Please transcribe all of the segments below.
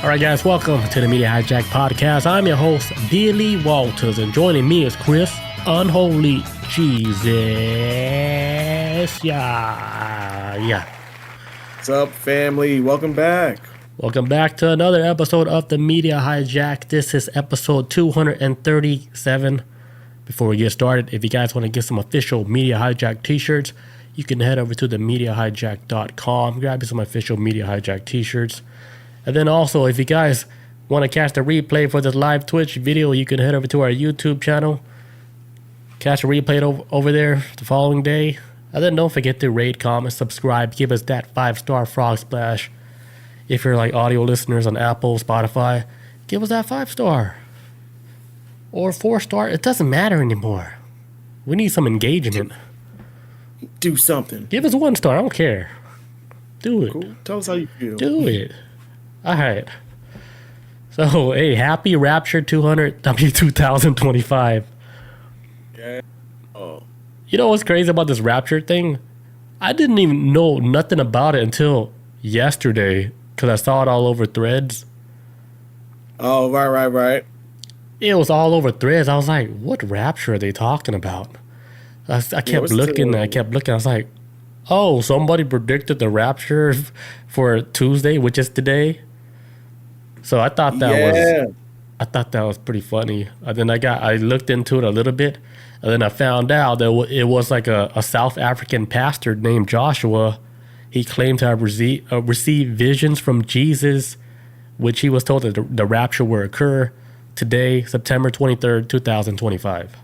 All right, guys, welcome to the Media Hijack Podcast. I'm your host, Billy Walters, and joining me is Chris Unholy Jesus. Yeah. What's up, family? Welcome back. Welcome back to another episode of the Media Hijack. This is episode 237. Before we get started, if you guys want to get some official Media Hijack t-shirts, you can head over to themediahijack.com, grab you some official Media Hijack t-shirts. And then also, if you guys want to catch the replay for this live Twitch video, you can head over to our YouTube channel, catch a replay over there the following day. And then don't forget to rate, comment, subscribe, give us that 5-star frog splash. If you're like audio listeners on Apple, Spotify, give us that 5-star. Or 4-star, it doesn't matter anymore. We need some engagement. Do something. Give us 1 star, I don't care. Do it. Cool. Tell us how you feel. Do it. All right. So, hey, happy Rapture 200 W2025. Yeah. Oh. You know what's crazy about this Rapture thing? I didn't even know nothing about it until yesterday because I saw it all over Threads. Oh, right. It was all over Threads. I was like, what Rapture are they talking about? I kept looking. I was like, oh, somebody predicted the Rapture for Tuesday, which is today. So I thought that was pretty funny. And then I looked into it a little bit, and then I found out that it was like a South African pastor named Joshua. He claimed to have received visions from Jesus, which he was told that the rapture will occur today, September 23rd, 2025.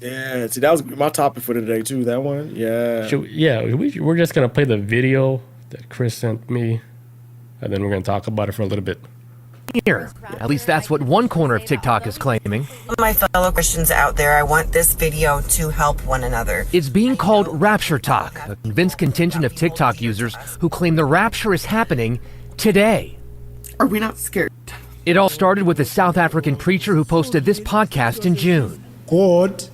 Yeah, see, that was my topic for today too. That one, yeah. We're just gonna play the video that Chris sent me, and then we're gonna talk about it for a little bit. Here, at least that's what one corner of TikTok is claiming. My fellow Christians out there, I want this video to help one another. It's being called Rapture Talk, a convinced contingent of TikTok users who claim the rapture is happening today. Are we not scared? It all started with a South African preacher who posted this podcast in June. God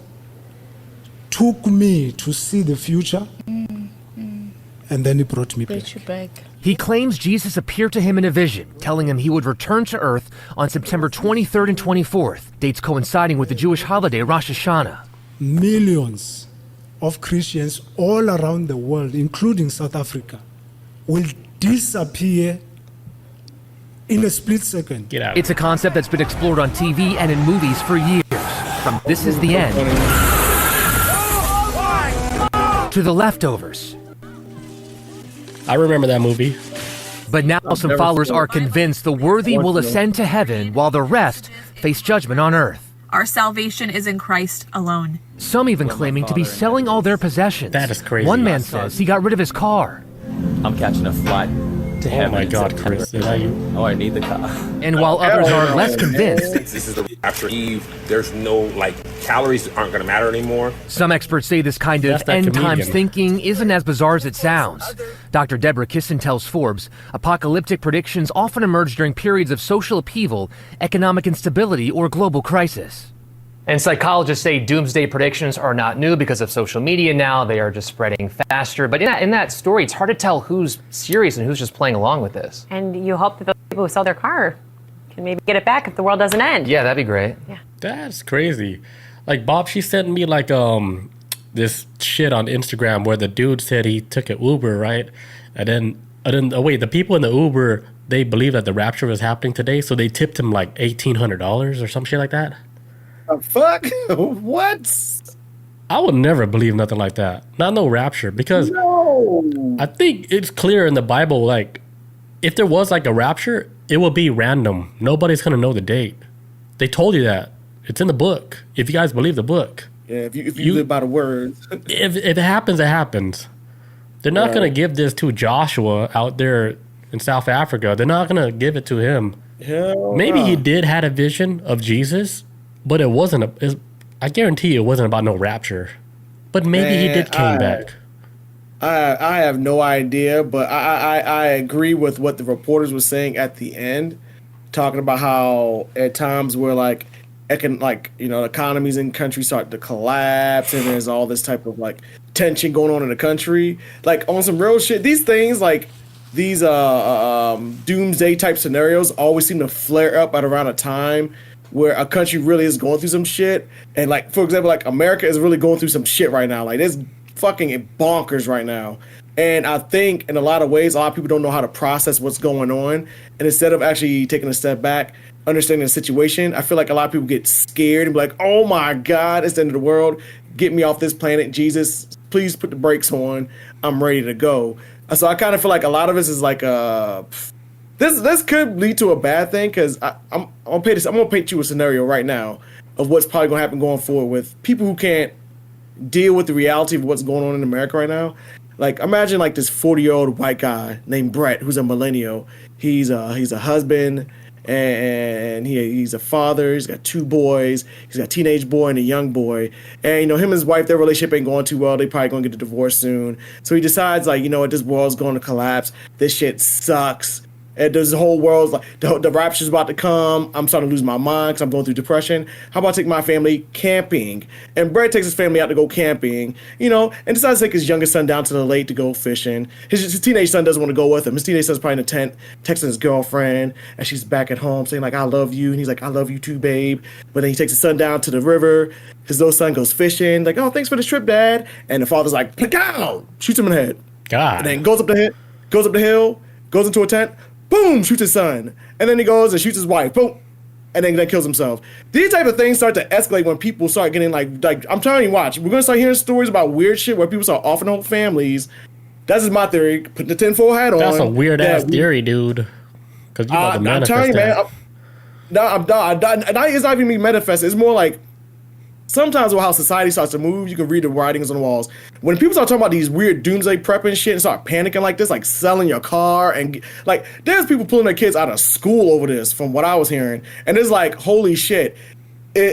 took me to see the future, and then he brought me back. He claims Jesus appeared to him in a vision, telling him he would return to Earth on September 23rd and 24th, dates coinciding with the Jewish holiday Rosh Hashanah. Millions of Christians all around the world, including South Africa, will disappear in a split second. Get out. It's a concept that's been explored on TV and in movies for years. From This Is the End to The Leftovers. I remember that movie. But now some followers are convinced the worthy will ascend to heaven while the rest face judgment on earth. Our salvation is in Christ alone. Some even claiming to be selling all their possessions. That is crazy. One man says he got rid of his car. I'm catching a flight to heaven. Oh my God, Chris. Is that you? Oh, I need the car. And while others are less convinced, This is the Rapture Eve. There's no, calories aren't going to matter anymore. some experts say this kind of That's that end times comedian. thinking isn't as bizarre as it sounds. Dr. Deborah Kissen tells Forbes, apocalyptic predictions often emerge during periods of social upheaval, economic instability, or global crisis. And psychologists say doomsday predictions are not new because of social media now. They are just spreading faster. But in that story, it's hard to tell who's serious and who's just playing along with this. And you hope that those people who sell their car can maybe get it back if the world doesn't end. Yeah, that'd be great. Yeah. That's crazy. Like, Bob, she sent me this shit on Instagram where the dude said he took an Uber, right? And then the people in the Uber, they believe that the rapture was happening today, so they tipped him like $1,800 or some shit like that. The fuck? What? I would never believe nothing like that. Not no rapture, because I think it's clear in the Bible, like, if there was like a rapture, it will be random. Nobody's gonna know the date. They told you that. It's in the book. If you guys believe the book. Yeah, if you live by the words. If it happens, it happens. They're not gonna give this to Joshua out there in South Africa. They're not gonna give it to him. Maybe he did had a vision of Jesus, but it wasn't. I guarantee you it wasn't about no rapture. But maybe he did came back. I have no idea, but I agree with what the reporters were saying at the end, talking about how at times where economies in countries start to collapse and there's all this type of tension going on in the country, on some real shit. These things these doomsday type scenarios always seem to flare up at around a time where a country really is going through some shit. And like, for example, like America is really going through some shit right now. Like, it's fucking bonkers right now. And I think in a lot of ways, a lot of people don't know how to process what's going on. And instead of actually taking a step back, understanding the situation, I feel like a lot of people get scared and be like, oh my God, it's the end of the world. Get me off this planet, Jesus. Please put the brakes on. I'm ready to go. So I kind of feel like a lot of this is like this could lead to a bad thing, because I'm gonna paint you a scenario right now of what's probably gonna happen going forward with people who can't deal with the reality of what's going on in America right now. Like, imagine like this 40-year-old white guy named Brett, who's a millennial. He's a husband, and he's a father. He's got 2 boys. He's got a teenage boy and a young boy. And, you know, him and his wife, their relationship ain't going too well. They probably gonna get a divorce soon. So he decides, like, you know what, this world's going to collapse. This shit sucks. And there's the whole world's like, the rapture's about to come. I'm starting to lose my mind because I'm going through depression. How about I take my family camping? And Brett takes his family out to go camping, you know, and decides to take his youngest son down to the lake to go fishing. His teenage son doesn't want to go with him. His teenage son's probably in a tent, texting his girlfriend, and she's back at home saying, like, I love you. And he's like, I love you too, babe. But then he takes his son down to the river. His little son goes fishing, like, oh, thanks for the trip, Dad. And the father's like, "Plow!" Shoots him in the head. God. And then goes up the hill, goes into a tent, boom, shoots his son. And then he goes and shoots his wife, boom, and then kills himself. These type of things start to escalate when people start getting like I'm telling you, watch. We're going to start hearing stories about weird shit where people start offing whole families. That's just my theory. Put the tinfoil hat on. That's a weird-ass theory, dude. Because you about to manifest I'm telling you, man. It's not even me manifest. It's more like, sometimes with how society starts to move, you can read the writings on the walls. When people start talking about these weird doomsday prepping shit and start panicking like this, like selling your car, and like there's people pulling their kids out of school over this, from what I was hearing. And it's like, holy shit.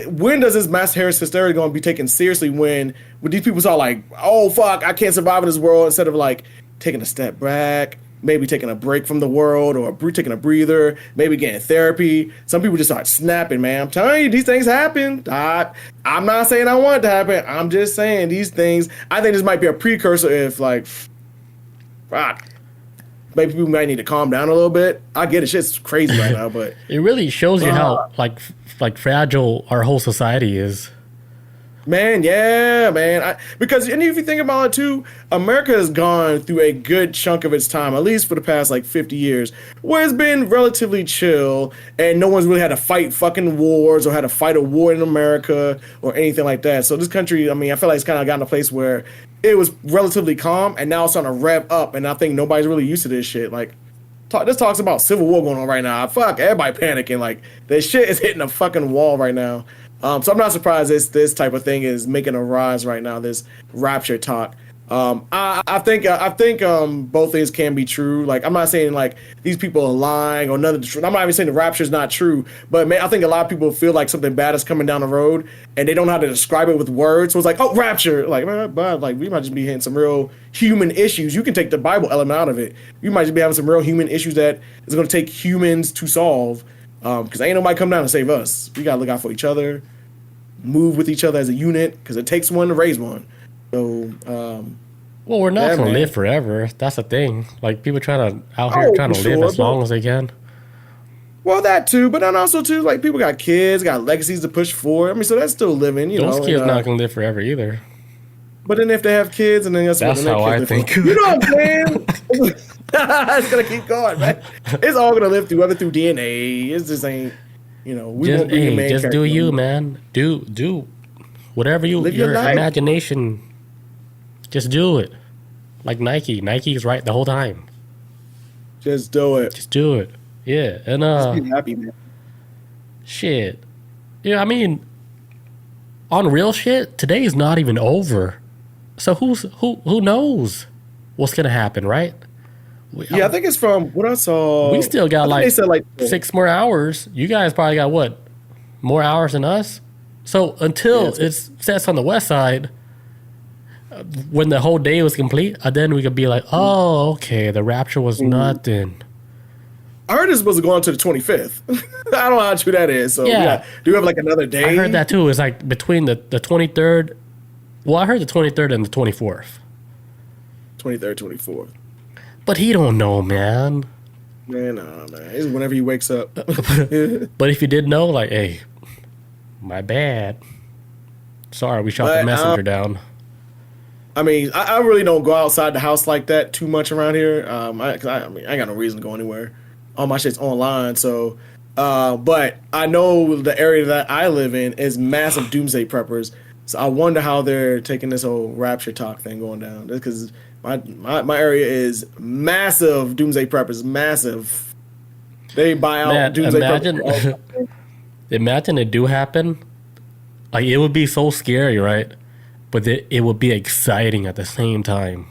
When does this mass hysteria going to be taken seriously when these people start like, oh fuck, I can't survive in this world, instead of like taking a step back, maybe taking a break from the world, or taking a breather, maybe getting therapy. Some people just start snapping, man. I'm telling you, these things happen. I'm not saying I want it to happen. I'm just saying these things. I think this might be a precursor if, like, fuck, maybe people might need to calm down a little bit. I get it. Shit's crazy right now, but it really shows you how, like fragile our whole society is. Man, yeah, man. Because if you think about it too, America has gone through a good chunk of its time, at least for the past like 50 years, where it's been relatively chill and no one's really had to fight fucking wars or had to fight a war in America or anything like that. So this country, I mean, I feel like it's kind of gotten a place where it was relatively calm, and now it's starting to rev up, and I think nobody's really used to this shit. Like, this talks about civil war going on right now. Fuck, everybody panicking. Like, this shit is hitting a fucking wall right now. So I'm not surprised this type of thing is making a rise right now, this rapture talk. I think both things can be true. Like, I'm not saying like these people are lying or none of the truth. I'm not even saying the rapture is not true, but man, I think a lot of people feel like something bad is coming down the road and they don't know how to describe it with words. So it's like, oh, rapture. Like, man, but like we might just be hitting some real human issues. You can take the Bible element out of it. You might just be having some real human issues that is going to take humans to solve. Because ain't nobody come down and save us. We gotta look out for each other, move with each other as a unit, because it takes one to raise one. So, well, we're not gonna live forever. That's the thing. Like, people trying to live as long as they can. Well, that too, but then also too, like, people got kids, got legacies to push forward. I mean, so that's still living. Those kids not gonna live forever either. But then if they have kids, and then that's how I think. You know what I'm saying? It's gonna keep going, man. It's all gonna live through DNA. It just ain't, we won't be the main just character. do you, man. Do whatever your imagination. Just do it. Like Nike. Nike's right the whole time. Just do it. Just do it. Yeah, and just be happy, man. Shit. Yeah, I mean, on real shit, today is not even over. So who knows what's gonna happen, right? I think it's from what I saw. We still got like 6 more hours. You guys probably got what? More hours than us? So until it's sets on the west side, when the whole day was complete, then we could be like, oh, okay, the rapture was nothing. I heard this was going to the 25th. I don't know how true that is. So do we have like another day? I heard that too. It's like between the 23rd. Well, I heard the 23rd and the 24th. 23rd, 24th. But he don't know, man. Man, nah, man. It's whenever he wakes up. But if you did know, like, hey, my bad. Sorry, we shot the messenger down. I mean, I really don't go outside the house like that too much around here. I mean, I ain't got no reason to go anywhere. All my shit's online, so. But I know the area that I live in is massive doomsday preppers. So I wonder how they're taking this whole Rapture talk thing going down. Because my area is massive doomsday preppers, massive. They buy out doomsday preppers. Imagine it do happen. Like, it would be so scary, right? But it would be exciting at the same time.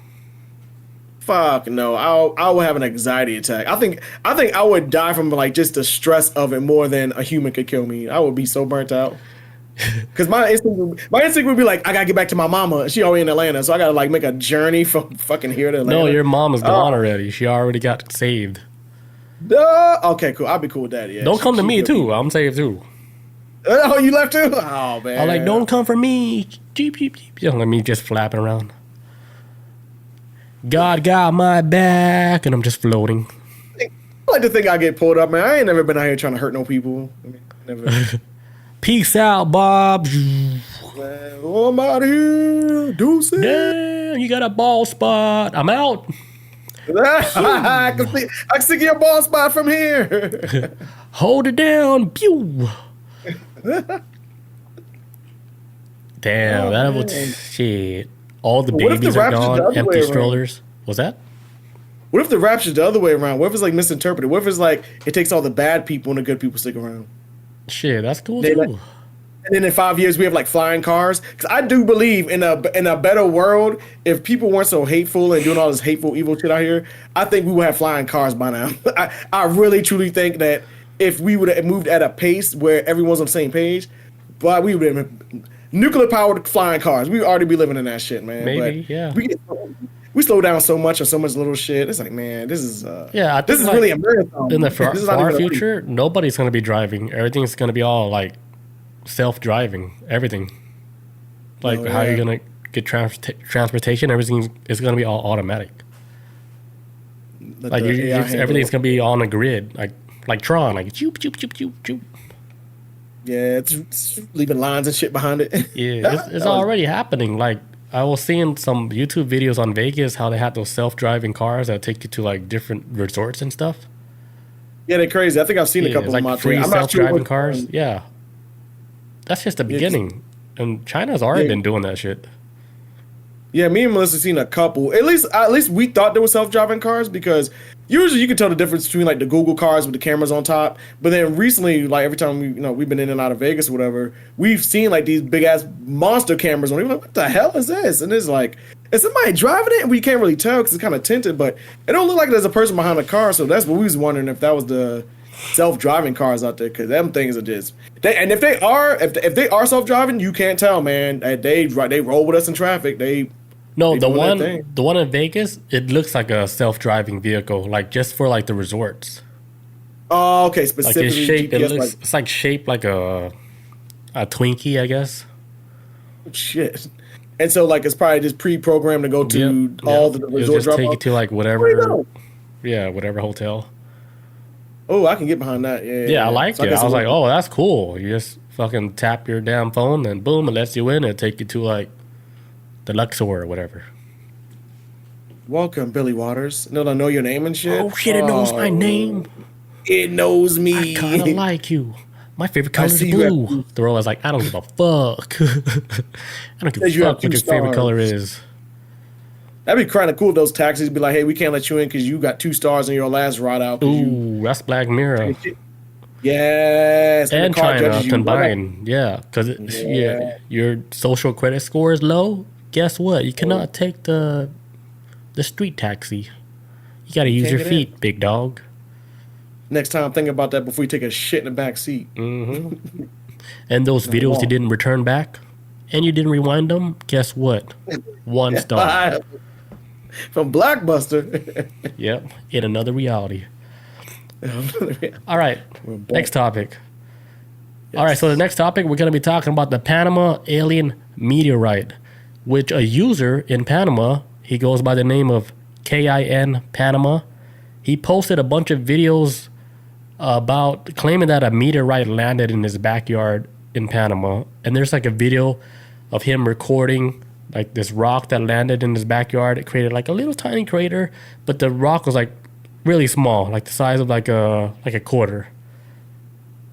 Fuck no! I would have an anxiety attack. I think I would die from like just the stress of it more than a human could kill me. I would be so burnt out. Because my instinct would be like, I gotta get back to my mama. She already in Atlanta, so I gotta like make a journey from fucking here to Atlanta. No, your mom is gone already. She already got saved. Okay, cool. I'll be cool with that. Yeah. Don't come to me too. I'm saved too. Oh, you left too? Oh man. I'm like, don't come for me. Jeep, jeep, jeep. You don't let me just flapping around. God got my back, and I'm just floating. I like to think I get pulled up, man. I ain't never been out here trying to hurt no people. I mean, never. Peace out, Bob. Man, oh, I'm out of here. Deuces. Damn, you got a ball spot. I'm out. I can see your ball spot from here. Hold it down. Pew. Damn, that was shit. All the babies are gone. Empty strollers. What's that? What if the Rapture's the other way around? What if it's like misinterpreted? What if it's like it takes all the bad people and the good people stick around? Shit, that's cool too. And then in 5 years we have like flying cars. Because I do believe in a better world, if people weren't so hateful and doing all this hateful, evil shit out here, I think we would have flying cars by now. I really truly think that if we would have moved at a pace where everyone's on the same page, but we would have nuclear powered flying cars. We would already be living in that shit, man. Maybe, yeah. We slow down so much on so much little shit. It's like, man, this is I think this is like, really a marathon. In the far future, nobody's going to be driving. Everything's going to be all like self-driving. Everything. Like how you're going to get transportation. Everything is going to be all automatic. Like everything's going to be on a grid, like Tron, like choop choop choop choop choop. Yeah, it's leaving lines and shit behind it. Yeah, it's already happening. Like, I was seeing some YouTube videos on Vegas how they had those self-driving cars that take you to like different resorts and stuff. Yeah, they're crazy. I think I've seen a couple of them out there. Free self-driving cars. Yeah, that's just the beginning, and China's already been doing that shit. Yeah, me and Melissa seen a couple. At least we thought there were self-driving cars because usually you can tell the difference between like the Google cars with the cameras on top. But then recently, like every time we've been in and out of Vegas or whatever, we've seen like these big ass monster cameras on. We're like, what the hell is this? And it's like, is somebody driving it? And we can't really tell because it's kind of tinted, but it don't look like there's a person behind the car. So that's what we was wondering if that was the self-driving cars out there, because them things are just if they are self-driving, you can't tell, man. They roll with us in traffic. The one in Vegas, it looks like a self-driving vehicle, like just for like the resorts. Oh, okay, specifically. Like it's shaped, it's like shaped like a Twinkie, I guess. Shit. And so like it's probably just pre-programmed to go to all the resort drop-off. Take you to like whatever hotel. Oh, I can get behind that. Yeah, I liked it. I was like, oh, that's cool. You just fucking tap your damn phone and boom, it lets you in and take you to like the Luxor or whatever. Welcome, Billy Waters. No, know your name and shit. Oh shit, it knows my name. It knows me. I kind of like you. My favorite color is blue. They're always like, I don't give a fuck. I don't give a fuck what your favorite color is. That'd be kind of cool. Those taxis be like, hey, we can't let you in because you got 2 stars in your last ride out. Ooh, that's Black Mirror. Yes. And China combined. Yeah, because your social credit score is low. Guess what? You cannot take the street taxi. You got to use your feet, big dog. Next time, think about that before you take a shit in the back seat. Mm-hmm. And those videos you didn't return back, and you didn't rewind them. Guess what? 1 star. From Blockbuster. Yep, in another reality. All right, next topic. Yes. All right, so the next topic, we're going to be talking about the Panama alien meteorite, which a user in Panama, he goes by the name of KIN Panama. He posted a bunch of videos about claiming that a meteorite landed in his backyard in Panama. And there's like a video of him recording like this rock that landed in his backyard. It created like a little tiny crater, but the rock was like really small, like the size of like a quarter.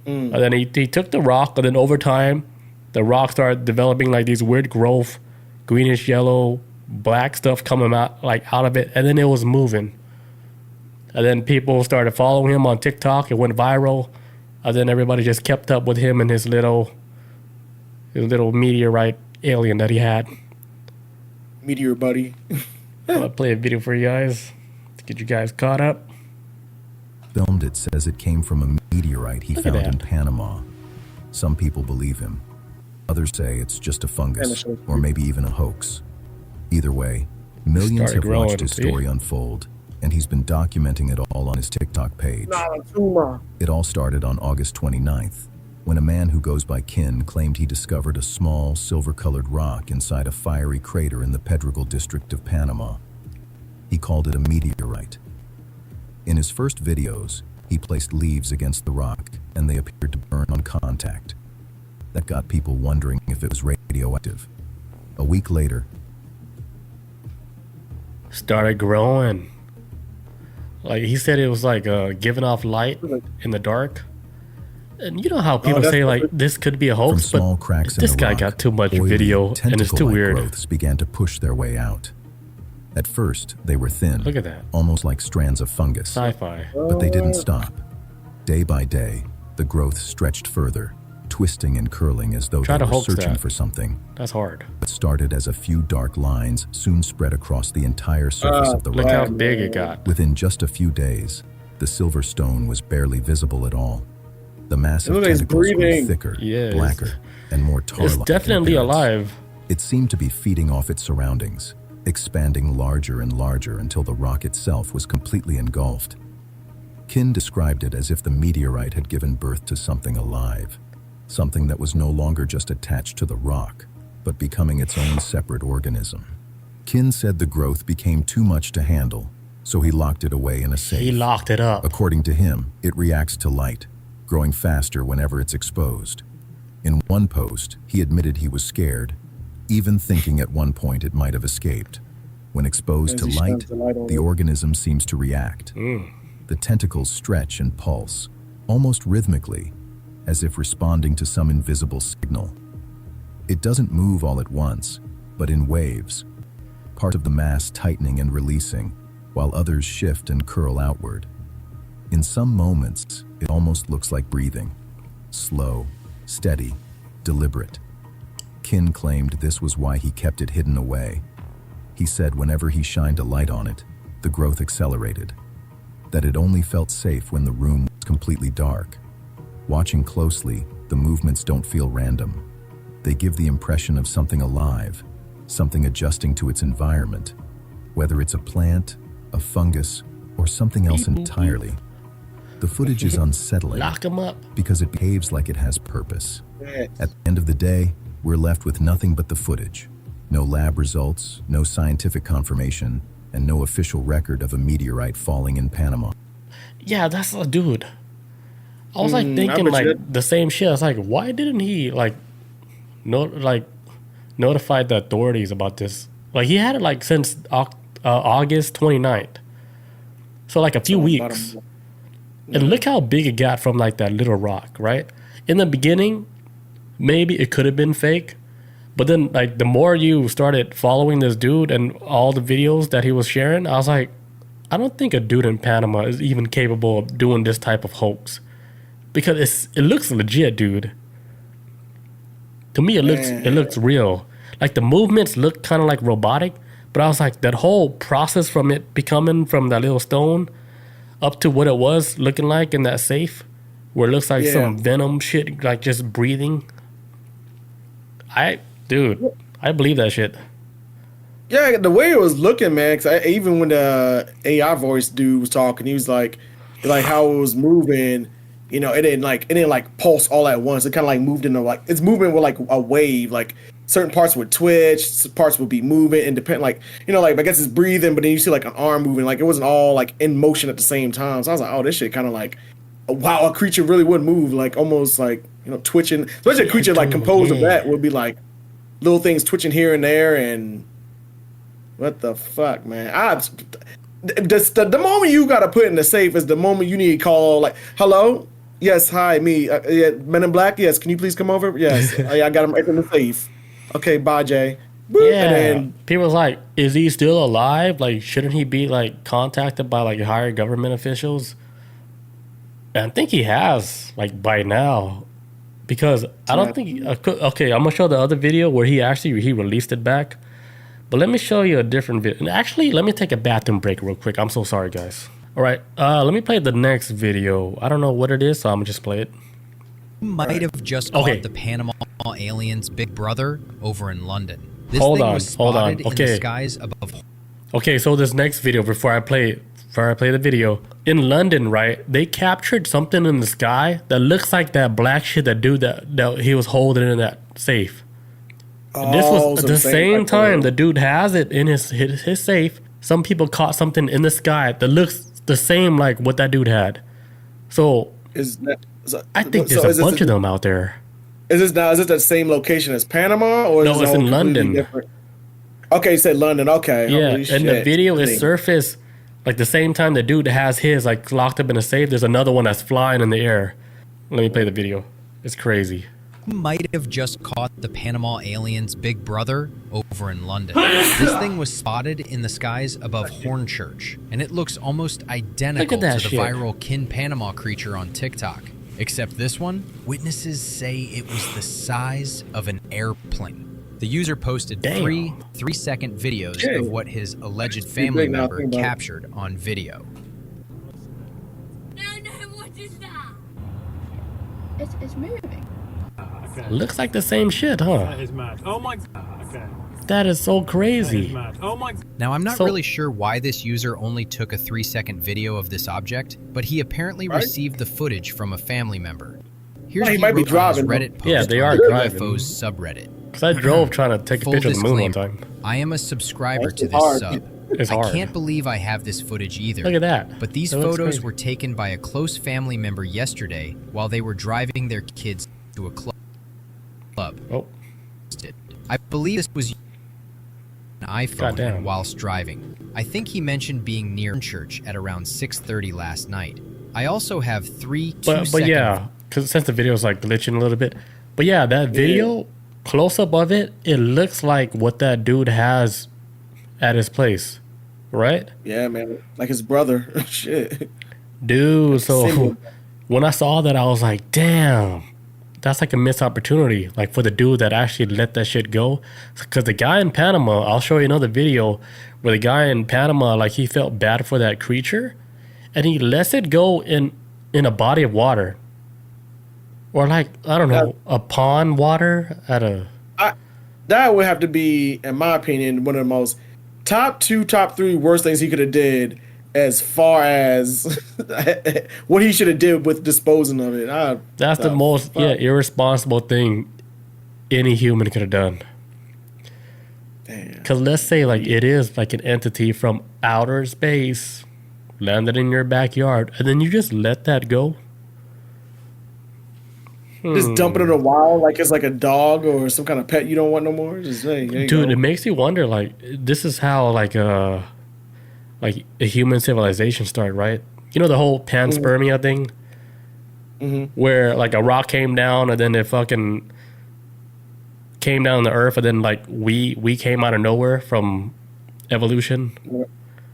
And then he took the rock, and then over time, the rock started developing like these weird growth, greenish yellow, black stuff coming out of it, and then it was moving. And then people started following him on TikTok. It went viral. And then everybody just kept up with him and his little meteorite alien that he had. Meteor buddy. I'll play a video for you guys to get you guys caught up. Filmed it says it came from a meteorite he found in Panama. Some people believe him. Others say it's just a fungus or maybe even a hoax. Either way, millions have watched his story unfold, and he's been documenting it all on his TikTok page. It all started on August 29th, when a man who goes by Kin claimed he discovered a small, silver-colored rock inside a fiery crater in the Pedregal district of Panama. He called it a meteorite. In his first videos, he placed leaves against the rock, and they appeared to burn on contact. That got people wondering if it was radioactive. A week later, started growing. Like he said, it was like giving off light in the dark. And you know how people say like this could be a hoax, from small but cracks in this the guy rock, got too much oily, video and it's too tentacle-like weird. Growths began to push their way out. At first, they were thin. Look at that. Almost like strands of fungus. Sci-fi. But they didn't stop. Day by day, the growth stretched further, twisting and curling as though they were searching for something. That's hard. It started as a few dark lines soon spread across the entire surface of the rock. Look how big it got. Within just a few days, the silver stone was barely visible at all. The massive tentacles grew thicker, blacker, and more tar-like. It's definitely alive. It seemed to be feeding off its surroundings, expanding larger and larger until the rock itself was completely engulfed. Kin described it as if the meteorite had given birth to something alive, something that was no longer just attached to the rock, but becoming its own separate organism. Kin said the growth became too much to handle, so he locked it away in a safe. He locked it up. According to him, it reacts to light, growing faster whenever it's exposed. In one post, he admitted he was scared, even thinking at one point it might have escaped. When exposed to light, the organism seems to react. The tentacles stretch and pulse, almost rhythmically, as if responding to some invisible signal. It doesn't move all at once, but in waves, part of the mass tightening and releasing, while others shift and curl outward. In some moments, it almost looks like breathing. Slow, steady, deliberate. Kin claimed this was why he kept it hidden away. He said whenever he shined a light on it, the growth accelerated. That it only felt safe when the room was completely dark. Watching closely, the movements don't feel random. They give the impression of something alive, something adjusting to its environment, whether it's a plant, a fungus, or something else entirely. The footage is unsettling. Lock him up. Because it behaves like it has purpose. At the end of the day, we're left with nothing but the footage. No lab results, no scientific confirmation, and no official record of a meteorite falling in Panama. Yeah, that's a dude. I was like thinking like the same shit. I was like, why didn't he notify the authorities about this? Like he had it like since August 29th. So like a few weeks. And look how big it got from like that little rock, right? In the beginning, maybe it could have been fake. But then like the more you started following this dude and all the videos that he was sharing, I was like, I don't think a dude in Panama is even capable of doing this type of hoax. Because it looks legit, dude. To me, it looks real. Like the movements look kind of like robotic, but I was like, that whole process from it becoming from that little stone up to what it was looking like in that safe, where it looks like some venom shit, like just breathing. I believe that shit. Yeah, the way it was looking, man. Because even when the AI voice dude was talking, he was like how it was moving. You know, it didn't like pulse all at once. It kind of like moved into like it's moving with like a wave. Like certain parts would twitch, parts would be moving, and depend like like I guess it's breathing, but then you see like an arm moving, like it wasn't all like in motion at the same time. So I was like, oh, this shit kind of like, wow, a creature really would move, like almost like twitching. Especially a creature like composed of that would be like little things twitching here and there, and what the fuck, man? The moment you gotta put in the safe is the moment you need to call like, hello. Yes, hi, me. Yeah, Men in Black. Yes, can you please come over? Yes, I got him right in the safe. Okay, bye, Jay. Boop, Yeah, and then, people was like, is he still alive? Like, shouldn't he be like contacted by like higher government officials? And I think he has, like, by now, because I don't think. Okay, I'm gonna show the other video where he released it back. But let me show you a different video. And actually, let me take a bathroom break real quick. I'm so sorry, guys. All right, let me play the next video. I don't know what it is, so I'm gonna just play it. Might have just caught the Panama aliens' big brother over in London. This hold thing on, was hold on. spotted in the skies above. Okay, so this next video, before I play the video, in London, right? They captured something in the sky that looks like that black shit that dude that he was holding in that safe. This was the same time the dude has it in his safe. Some people caught something in the sky that looks the same like what that dude had. So I think there's a bunch of them out there. Is it the same location as Panama, or no? It's in London. Different? Okay, you said London. Okay, yeah, and the video is surfaced like the same time the dude has his like locked up in a safe. There's another one that's flying in the air. Let me play the video. It's crazy. Might have just caught the Panama aliens' big brother over in London. This thing was spotted in the skies above Hornchurch, and it looks almost identical to the viral Kin Panama creature on TikTok. Except this one, witnesses say it was the size of an airplane. The user posted three 3-second videos of what his alleged family member captured on video. No, what is that? It's moving. Looks like the same shit, huh? That is mad. Oh my god. Okay. That is so crazy. Oh my. Now, I'm not really sure why this user only took a 3-second video of this object, but he apparently received the footage from a family member. Here's what he might be driving. Reddit post yeah, they are on driving. UFOs subreddit. Because I drove trying to take a picture of the moon one time. I am a subscriber to this sub. It's hard. I can't believe I have this footage either. Look at that. But these photos were taken by a close family member yesterday while they were driving their kids to a club. Oh. I believe this was an iPhone whilst driving. I think he mentioned being near church at around 6:30 last night. I also have three But yeah, because since the video is like glitching a little bit. But yeah, that video, close up of it, it looks like what that dude has at his place, right? Yeah, man, like his brother. Shit, dude. So when I saw that, I was like, damn. That's like a missed opportunity, like for the dude that actually let that shit go. Because the guy in Panama, I'll show you another video where the guy in Panama, like he felt bad for that creature, and he lets it go in a body of water, or like I don't know, a pond water at a. That would have to be, in my opinion, one of the most top 3 worst things he could have did. As far as what he should have did with disposing of it. That's the most irresponsible thing any human could have done. Because let's say like it is like an entity from outer space landed in your backyard, and then you just let that go. Just dump it in a wild like it's like a dog or some kind of pet you don't want no more. Just dude, it makes you wonder. Like this is how like a human civilization started, right? You know the whole panspermia thing, where like a rock came down and then it fucking came down on the earth, and then like we came out of nowhere from evolution.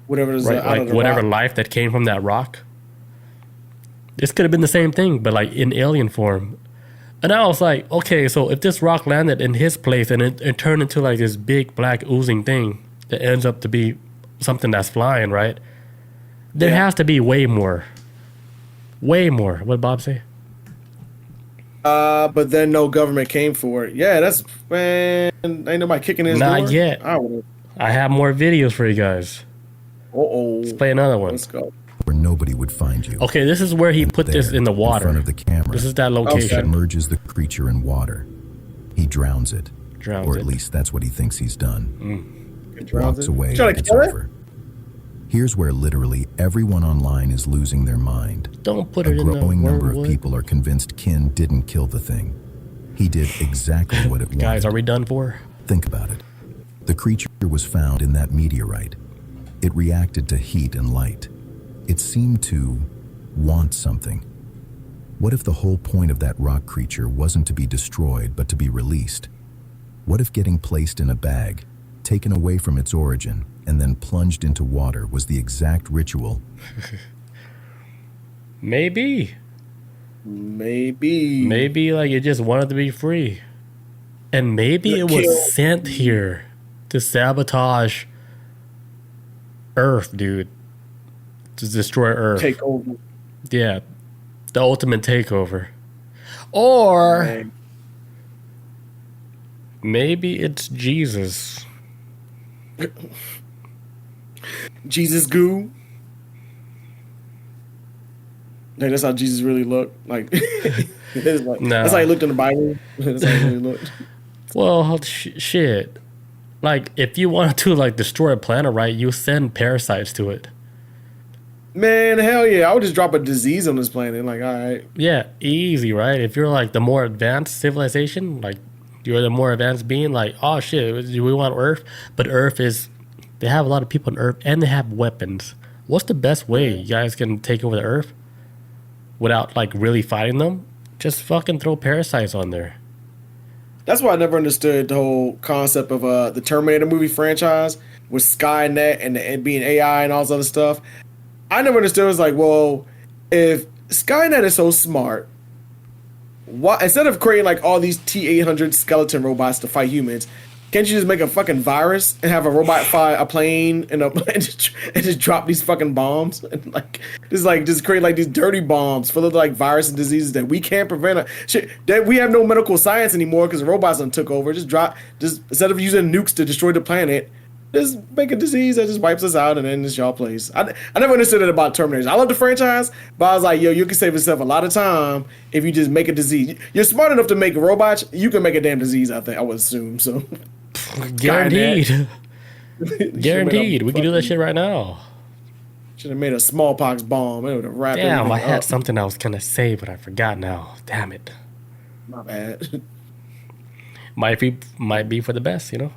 Whatever it is, right? Like whatever life that came from that rock. This could have been the same thing, but like in alien form. And I was like, okay, so if this rock landed in his place and it turned into like this big black oozing thing that ends up to be something that's flying, right? There has to be way more. What did Bob say? But then no government came for it. Yeah, that's man. Ain't nobody kicking his door. Not yet. I have more videos for you guys. Let's play another one. Let's go. Where nobody would find you. Okay, this is where he put this in the water. In front of the camera. This is that location. Submerges the creature in water. He drowns it. Drowns or it. at least that's what he thinks he's done. Walks it. away Trying like to it's kill it? over. Here's where literally everyone online is losing their mind. Don't put A it in the growing number of wormwood. people are convinced Kin didn't kill the thing. He did exactly what it wanted. Guys, are we done for? Think about it. The creature was found in that meteorite. It reacted to heat and light. It seemed to want something. What if the whole point of that rock creature wasn't to be destroyed, but to be released? What if getting placed in a bag, taken away from its origin, and then plunged into water was the exact ritual? Maybe. Maybe like it just wanted to be free. And maybe it was sent here to sabotage Earth, dude. To destroy Earth. Take over. Yeah. The ultimate takeover. Or maybe it's Jesus. Jesus goo. Like, that's how Jesus really looked. Like, that's how he looked in the Bible. That's how he really looked. Well, shit. Like, if you wanted to like destroy a planet, right, you send parasites to it. Man, hell yeah. I would just drop a disease on this planet. Like, all right. Yeah, easy, right? If you're like the more advanced civilization, like you're the more advanced being, like, oh shit, do we want Earth? But Earth is, they have a lot of people on Earth and they have weapons. What's the best way you guys can take over the Earth without like really fighting them? Just fucking throw parasites on there. That's why I never understood the whole concept of the Terminator movie franchise with Skynet and being AI and all this other stuff. I never understood. It was like, well, if Skynet is so smart, why, instead of creating like all these T-800 skeleton robots to fight humans, can't you just make a fucking virus and have a robot fly a plane and just drop these fucking bombs and just create like these dirty bombs full of like virus and diseases that we can't prevent? Shit, that we have no medical science anymore because the robots done took over. Just instead of using nukes to destroy the planet, just make a disease that just wipes us out and then it's y'all place. I never understood it about Terminators. I love the franchise, but I was like, yo, you can save yourself a lot of time if you just make a disease. You're smart enough to make robots. You can make a damn disease, I think. I would assume so. Guaranteed. Guaranteed. We can do that shit right now. Should have made a smallpox bomb. It would have wrapped Damn, I everything had up. something I was gonna say, but I forgot now. Damn it. My bad. Might be for the best, you know.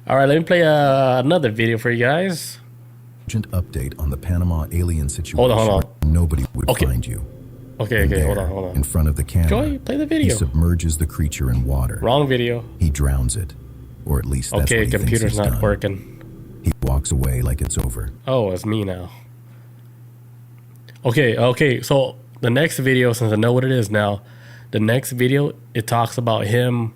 All right, let me play another video for you guys. Urgent update on the Panama alien situation. Hold on. Where nobody would find you. Okay, And hold there, on. In front of the camera, Joey, play the video. he submerges the creature in water. Wrong video. He drowns it, or at least that's what he computer's thinks he's not done. working. He walks away like it's over. Oh, it's me now. Okay. So the next video, since I know what it is now, the next video it talks about him,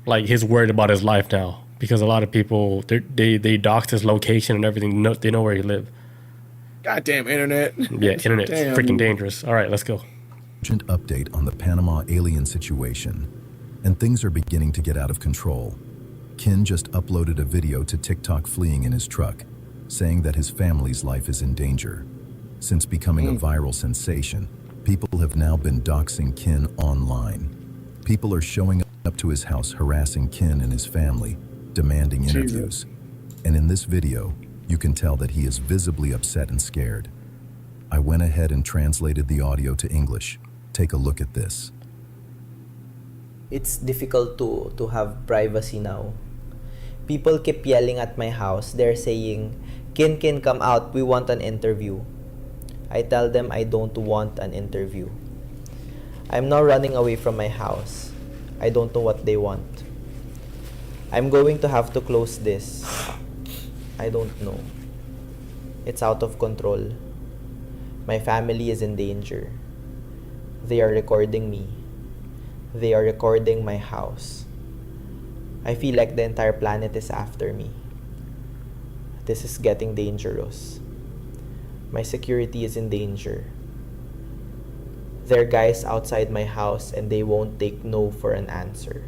like he's worried about his life now because a lot of people they doxed his location and everything. They know where he lives. Goddamn internet. Yeah, internet's freaking dangerous. All right, let's go. Urgent update on the Panama alien situation, and things are beginning to get out of control. Kin just uploaded a video to TikTok fleeing in his truck, saying that his family's life is in danger. Since becoming a viral sensation, people have now been doxing Kin online. People are showing up to his house harassing Kin and his family, demanding interviews. And in this video, you can tell that he is visibly upset and scared. I went ahead and translated the audio to English. Take a look at this. It's difficult to have privacy now. People keep yelling at my house. They're saying, Kin, come out. We want an interview. I tell them I don't want an interview. I'm now running away from my house. I don't know what they want. I'm going to have to close this. I don't know. It's out of control. My family is in danger. They are recording me. They are recording my house. I feel like the entire planet is after me. This is getting dangerous. My security is in danger. There are guys outside my house and they won't take no for an answer.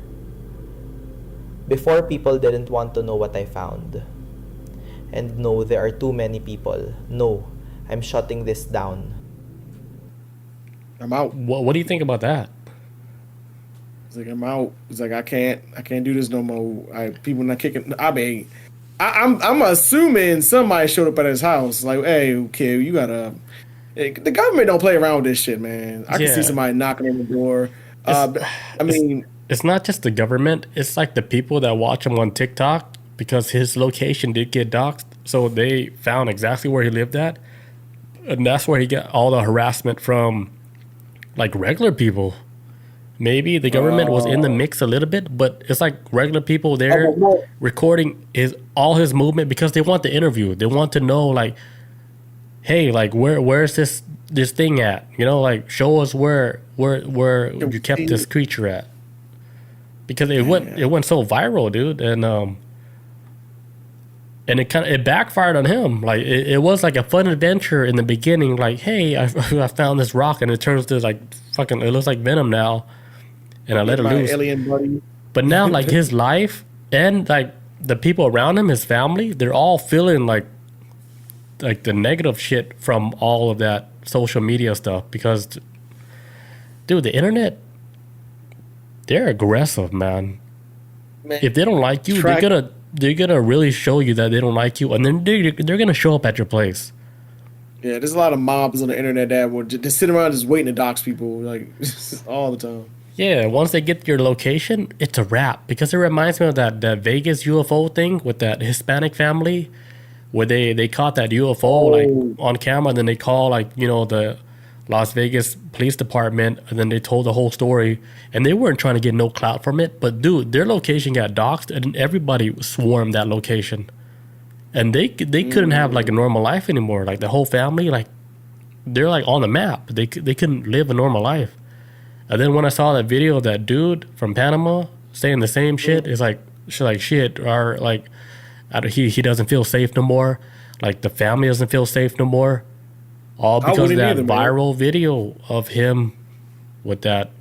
Before, people didn't want to know what I found. And no, there are too many people. No, I'm shutting this down. I'm out. What do you think about that? He's like, I'm out. He's like, I can't do this no more. People not kicking. I mean, I'm assuming somebody showed up at his house. Like, hey, kid, you gotta. The government don't play around with this shit, man. I can see somebody knocking on the door. It's not just the government. It's like the people that watch him on TikTok because his location did get doxxed. So they found exactly where he lived at. And that's where he got all the harassment from, like, regular people. Maybe the government was in the mix a little bit, but it's like regular people there recording all his movement because they want the interview. They want to know, like, hey, like, where's this thing at? You know, like, show us where you kept this creature at. Because it went so viral, dude, and it backfired on him. Like, it was like a fun adventure in the beginning. Like, hey, I found this rock, and it turns to like fucking. It looks like Venom now, and I let it loose. Alien buddy. But now, like, his life and like the people around him, his family, they're all feeling like the negative shit from all of that social media stuff. Because, dude, the internet, they're aggressive, man. If they don't like you, they're gonna really show you that they don't like you, and then they're gonna show up at your place. Yeah, there's a lot of mobs on the internet that will just sit around just waiting to dox people, like, all the time. Yeah, once they get your location, it's a wrap. Because it reminds me of that Vegas UFO thing with that Hispanic family, where they caught that UFO like on camera, and then they call, like, you know, the Las Vegas Police Department, and then they told the whole story, and they weren't trying to get no clout from it, but dude, their location got doxxed, and everybody swarmed that location, and they couldn't have like a normal life anymore. Like, the whole family, like, they're like on the map. They couldn't live a normal life. And then when I saw that video of that dude from Panama saying the same shit, it's like shit, or like, he doesn't feel safe no more. Like, the family doesn't feel safe no more. All because of that viral video of him with that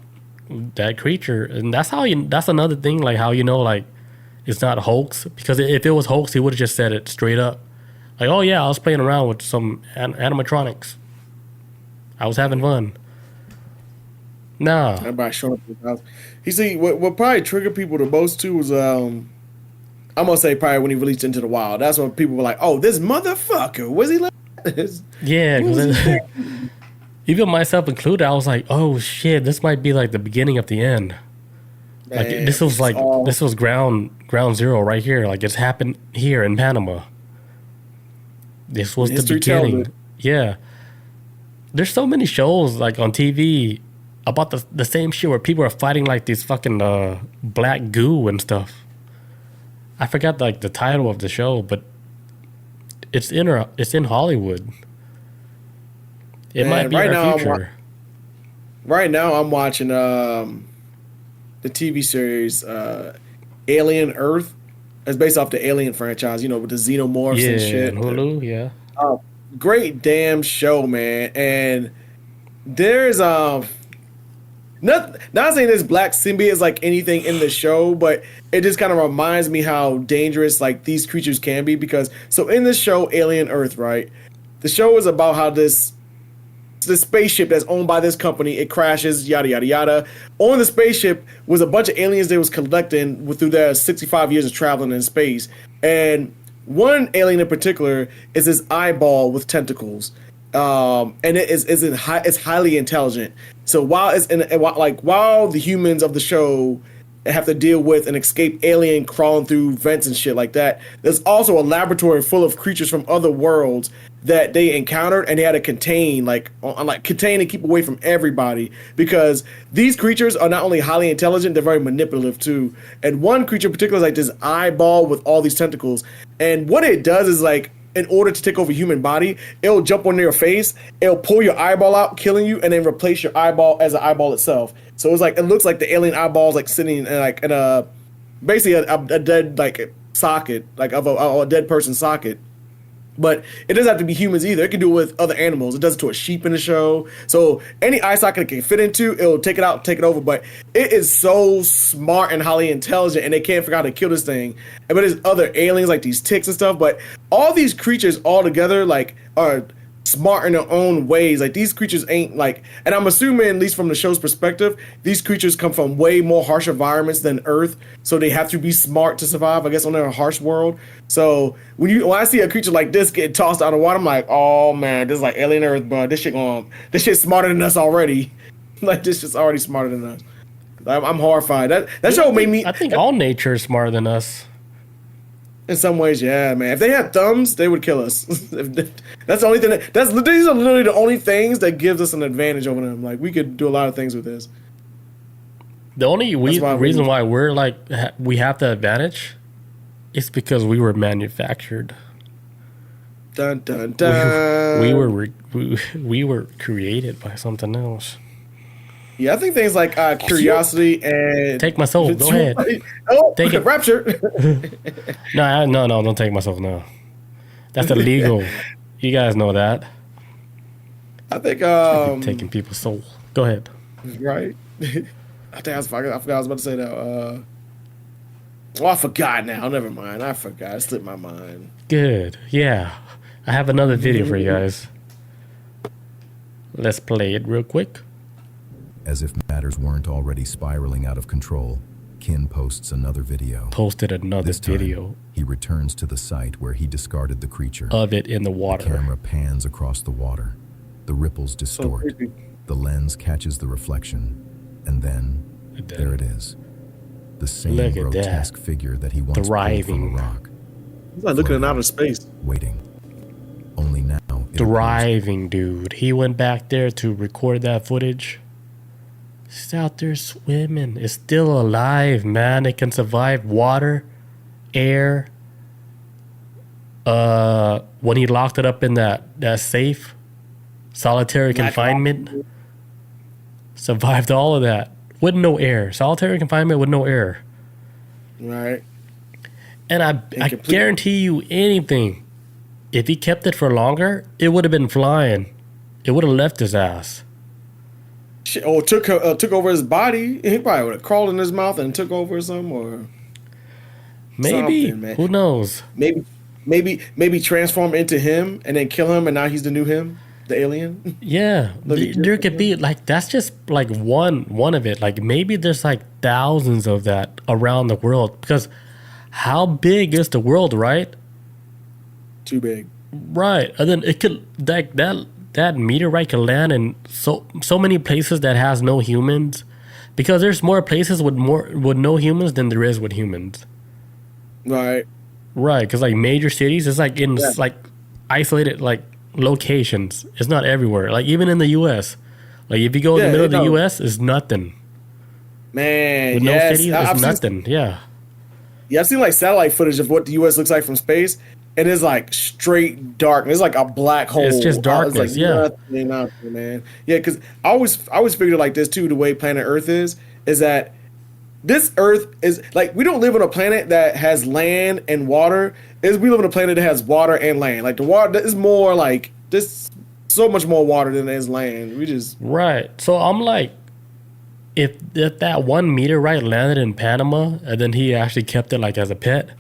creature. And that's another thing, like, how you know, like, it's not a hoax. Because if it was hoax, he would have just said it straight up. Like, oh yeah, I was playing around with some animatronics. I was having fun. Nah. Everybody showing up at his house. You see, what probably triggered people the most too was, I'm gonna say probably when he released Into the Wild. That's when people were like, oh, this motherfucker, was he like this? Yeah, even myself included, I was like, oh shit, this might be like the beginning of the end. Man, like, this was ground zero right here. Like, it's happened here in Panama. This was the beginning. Yeah. There's so many shows like on TV about the same shit where people are fighting like these fucking black goo and stuff. I forgot like the title of the show, but it's in Hollywood. It might be our future. Right now, I'm watching the TV series Alien Earth. It's based off the Alien franchise, you know, with the xenomorphs and shit. Hulu, yeah. Great damn show, man. And there's not saying this black symbiote is like anything in the show, but it just kind of reminds me how dangerous like these creatures can be. Because so in this show, Alien Earth, right? The show is about how this spaceship that's owned by this company, it crashes, yada yada yada. On the spaceship was a bunch of aliens they was collecting through their 65 years of traveling in space. And one alien in particular is this eyeball with tentacles. And it's highly intelligent. So while the humans of the show have to deal with an escaped alien crawling through vents and shit like that, there's also a laboratory full of creatures from other worlds that they encountered, and they had to contain and keep away from everybody, because these creatures are not only highly intelligent, they're very manipulative too. And one creature in particular is like this eyeball with all these tentacles, and what it does is, like, in order to take over human body, it'll jump on your face, it'll pull your eyeball out, killing you, and then replace your eyeball as an eyeball itself. So it's like, it looks like the alien eyeball's like sitting in a basically a dead like socket, like of a dead person's socket. But it doesn't have to be humans either. It can do it with other animals. It does it to a sheep in the show. So any eye socket it can fit into, it'll take it out, take it over. But it is so smart and highly intelligent, and they can't figure out how to kill this thing. But there's other aliens like these ticks and stuff. But all these creatures all together like are smart in their own ways. Like these creatures ain't like, and I'm assuming, at least from the show's perspective, these creatures come from way more harsh environments than Earth, so they have to be smart to survive, I guess, on their harsh world. So when I see a creature like this get tossed out of water, I'm like, oh man, this is like alien Earth, bro. This shit's smarter than us already. Like this shit's already smarter than us. I'm horrified. That show made me. I think all nature is smarter than us. In some ways, yeah, man. If they had thumbs, they would kill us. That's the only thing. These are literally the only things that gives us an advantage over them. Like we could do a lot of things with this. The only reason why we're like we have the advantage is because we were manufactured. Dun dun dun. We were created by something else. Yeah, I think things like curiosity and take my soul. Go ahead. Oh, take it. Rapture. No, don't take my soul. No, that's illegal. You guys know that. I think taking people's soul. Go ahead. Right. I forgot I was about to say that. I forgot now. Never mind. I forgot. It slipped my mind. Good. Yeah, I have another video for you guys. Let's play it real quick. As if matters weren't already spiraling out of control, Kin posts another video. This time, he returns to the site where he discarded the creature. Of it in the water. The camera pans across the water. The ripples distort. The lens catches the reflection. And then, there it is. The same grotesque figure that he once pulled from a rock. He's like looking at outer space. Waiting. Only now. Thriving, dude. He went back there to record that footage. It's out there swimming. It's still alive, man. It can survive water, air. When he locked it up in that safe, solitary confinement, survived all of that with no air. Solitary confinement with no air. Right. And I guarantee you anything. If he kept it for longer, it would have been flying. It would have left his ass. Or took over his body. He probably would have crawled in his mouth and took over some, or maybe. Who knows? Maybe transform into him and then kill him, and now he's the new him, the alien. Yeah, there could be like that's just like one of it. Like maybe there's like thousands of that around the world because how big is the world, right? Too big. Right, and then it could that meteorite could land in so many places that has no humans, because there's more places with no humans than there is with humans. Right. Because like major cities, it's like in like isolated like locations. It's not everywhere. Like even in the U.S., like if you go in the middle of the U.S., it's nothing. Man, with no cities, it's nothing. Yeah, I've seen like satellite footage of what the U.S. looks like from space. And it's like straight dark. It's like a black hole. It's just darkness, nothing, man. Yeah, because I always figured it like this too. The way planet Earth is that this Earth is like we don't live on a planet that has land and water. We live on a planet that has water and land. Like the water is more like this, so much more water than there is land. We just right. So I'm like, if that one meteorite landed in Panama and then he actually kept it like as a pet.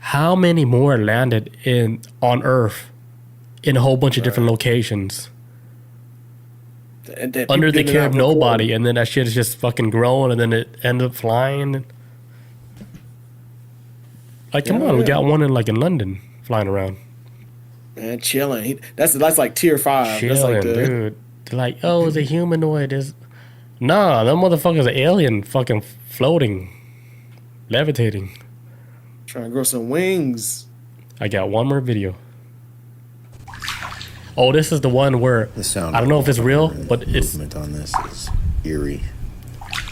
How many more landed on Earth in a whole bunch of different locations under the care of nobody, and then that shit is just fucking growing, and then it ended up flying. Like, come on, we got one in London flying around. Man, chilling. That's like tier 5. Chilling, that's like dude. They're like, oh, it's a humanoid. Nah, that motherfucker's an alien, fucking floating, levitating. Trying to grow some wings. I got one more video. Oh, this is the one where I don't know if it's real, but it's movement on this is eerie.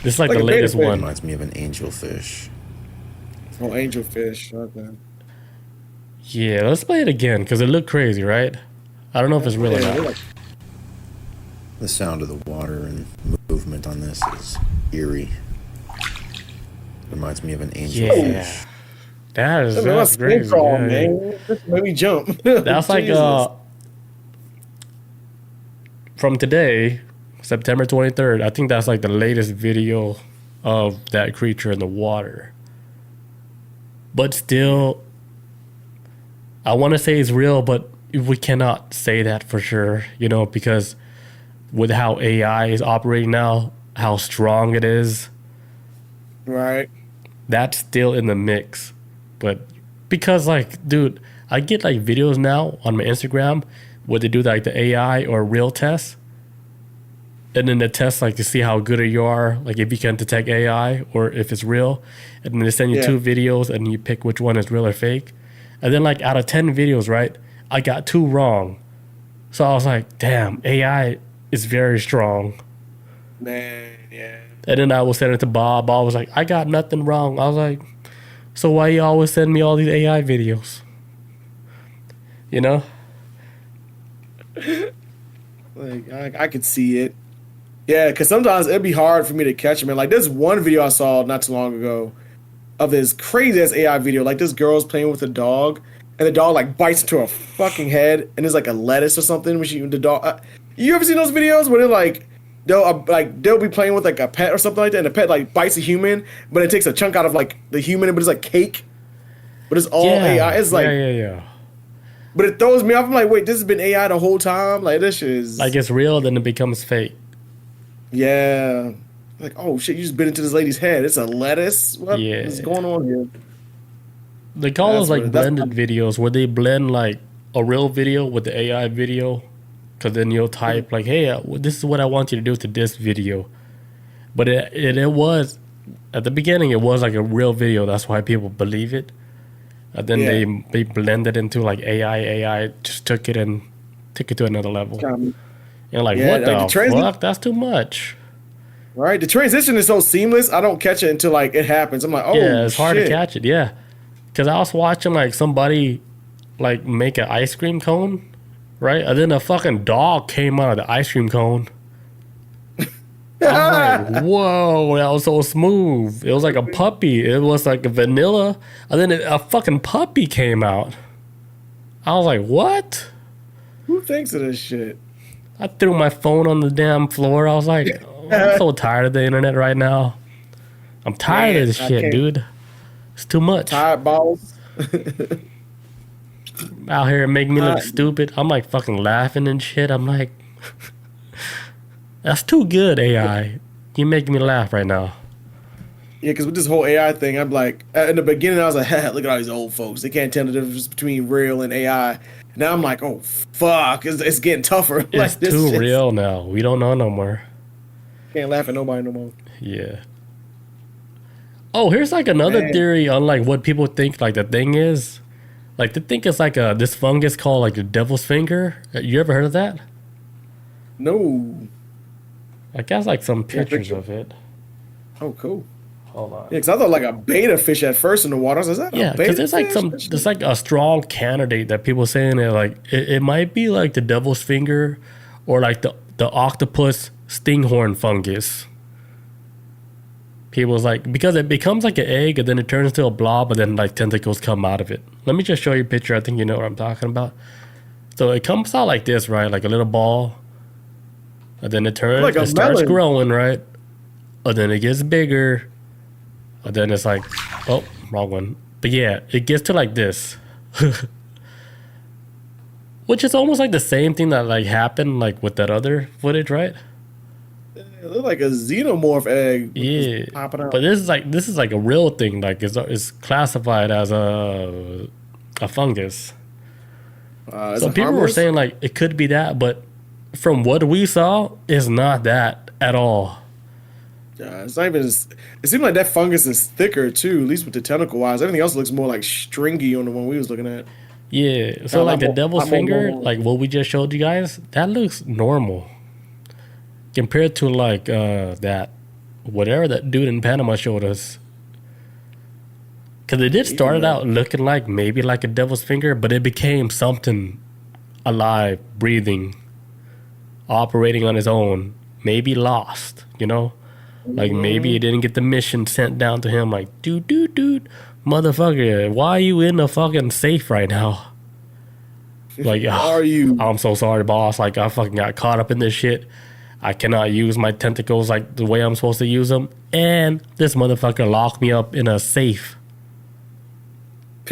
This is like the latest one. Reminds me of an angelfish. Oh, angelfish. Okay. Yeah, let's play it again because it looked crazy, right? I don't know if it's real or not. The sound of the water and movement on this is eerie. Reminds me of an angelfish. Yeah. That's crazy. Crawl, man. This made me jump. That's like from today, September 23rd. I think that's like the latest video of that creature in the water. But still, I want to say it's real, but we cannot say that for sure, you know, because with how AI is operating now, how strong it is, right? That's still in the mix. But because, like, dude, I get like videos now on my Instagram where they do like the AI or real tests, and then the test like to see how good you are, like if you can detect AI or if it's real, and then they send you 2 videos and you pick which one is real or fake, and then like out of 10 videos, right, I got 2 wrong, so I was like, damn, AI is very strong. Man, yeah. And then I was sending it to Bob. Bob was like, I got nothing wrong. I was like, so why you always send me all these AI videos? You know? Like, I could see it. Yeah, because sometimes it'd be hard for me to catch them. And like, there's one video I saw not too long ago of this crazy ass AI video. Like, this girl's playing with a dog, and the dog like bites into her fucking head, and there's like a lettuce or something. When the dog, you ever seen those videos where they're like, they'll be playing with like a pet or something like that, and the pet like bites a human, but it takes a chunk out of like the human, but it's like cake, but it's all AI. It's like yeah. But it throws me off. I'm like, wait, this has been AI the whole time. Like, this shit is like, it's real, then it becomes fake. Yeah. Like, oh shit, you just bit into this lady's head. It's a lettuce. What is going on here? They call those like blended videos, where they blend like a real video with the AI video. Because then you'll type like, hey, this is what I want you to do to this video. But it was, at the beginning, it was like a real video. That's why people believe it. And then they blended into like AI. AI just took it to another level. And like, what the fuck? That's too much. Right? The transition is so seamless, I don't catch it until like it happens. I'm like, oh, yeah, it's hard to catch it. Yeah. Because I was watching like somebody like make an ice cream cone. Right? And then a fucking dog came out of the ice cream cone. I was like, whoa, that was so smooth. It was like a puppy. It was like a vanilla. And then a fucking puppy came out. I was like, what? Who thinks of this shit? I threw my phone on the damn floor. I was like, I'm so tired of the internet right now. I'm tired of this shit, dude. It's too much. Tired balls. Out here and make me look stupid. I'm like fucking laughing and shit. I'm like, that's too good, AI. You making me laugh right now. Yeah, because with this whole AI thing, I'm like, in the beginning, I was like, look at all these old folks. They can't tell the difference between real and AI. Now I'm like, oh, fuck. It's getting tougher. It's like, this too real now. We don't know no more. Can't laugh at nobody no more. Yeah. Oh, here's like another theory on like what people think like the thing is. Like, they think it's like this fungus called like the devil's finger. You ever heard of that? No. I got like some pictures of it. Oh, cool. Hold on. Yeah, because I thought like a beta fish at first in the water. I was like, yeah, because there's like there's like a strong candidate that people saying that like it might be like the devil's finger or like the octopus stinghorn fungus. People's like, because it becomes like an egg and then it turns into a blob and then like tentacles come out of it. Let me just show you a picture. I think you know what I'm talking about. So it comes out like this, right? Like a little ball. And then it turns, like it starts growing, right? And then it gets bigger. And then it's like, oh, wrong one. But yeah, it gets to like this. Which is almost like the same thing that like happened like with that other footage, right? It looked like a xenomorph egg. Yeah, but this is like a real thing. Like it's classified as a fungus. So people were saying like it could be that, but from what we saw, it's not that at all. Yeah, it's not even. It seemed like that fungus is thicker too, at least with the tentacle wise. Everything else looks more like stringy on the one we was looking at. Yeah, so like the devil's finger, like what we just showed you guys, that looks normal. Compared to like that, whatever that dude in Panama showed us. Because it did start it out looking like maybe like a devil's finger, but it became something alive, breathing, operating on its own, maybe lost, you know? Like maybe he didn't get the mission sent down to him like, dude, motherfucker, why are you in the fucking safe right now? Like, are you? I'm so sorry, boss. Like, I fucking got caught up in this shit. I cannot use my tentacles like the way I'm supposed to use them. And this motherfucker locked me up in a safe.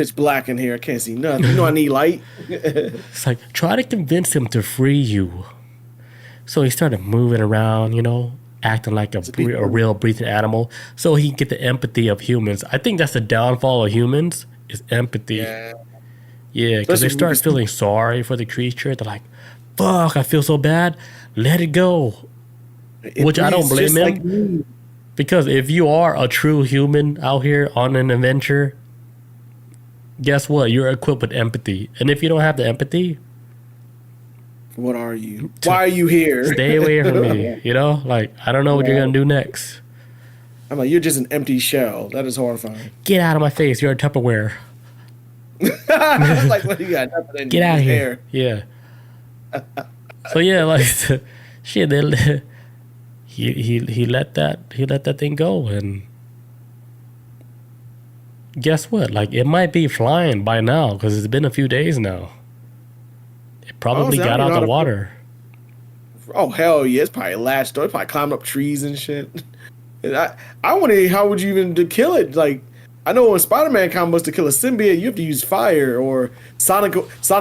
pitch black in here. I can't see nothing. You know I need light. It's like, try to convince him to free you. So he started moving around, acting like a real breathing animal so he can get the empathy of humans. I think that's the downfall of humans is empathy. Yeah, because they start feeling sorry for the creature. They're like, fuck, I feel so bad. Let it go. Which I don't blame him. Because if you are a true human out here on an adventure, guess what? You're equipped with empathy. And if you don't have the empathy, what are you? Why are you here? Stay away from me. Like, I don't know what you're going to do next. I'm like, you're just an empty shell. That is horrifying. Get out of my face. You're a Tupperware. Like, what do you got? Nothing in Get out of here. Hair. Yeah. So yeah, like shit. He let that thing go, and guess what? Like, it might be flying by now because it's been a few days now. It probably got out the water. Oh hell yeah! It's probably latched on. It probably climbed up trees and shit. I wonder how would you even kill it? Like, I know in Spider-Man comic books to kill a symbiote, you have to use fire or sonic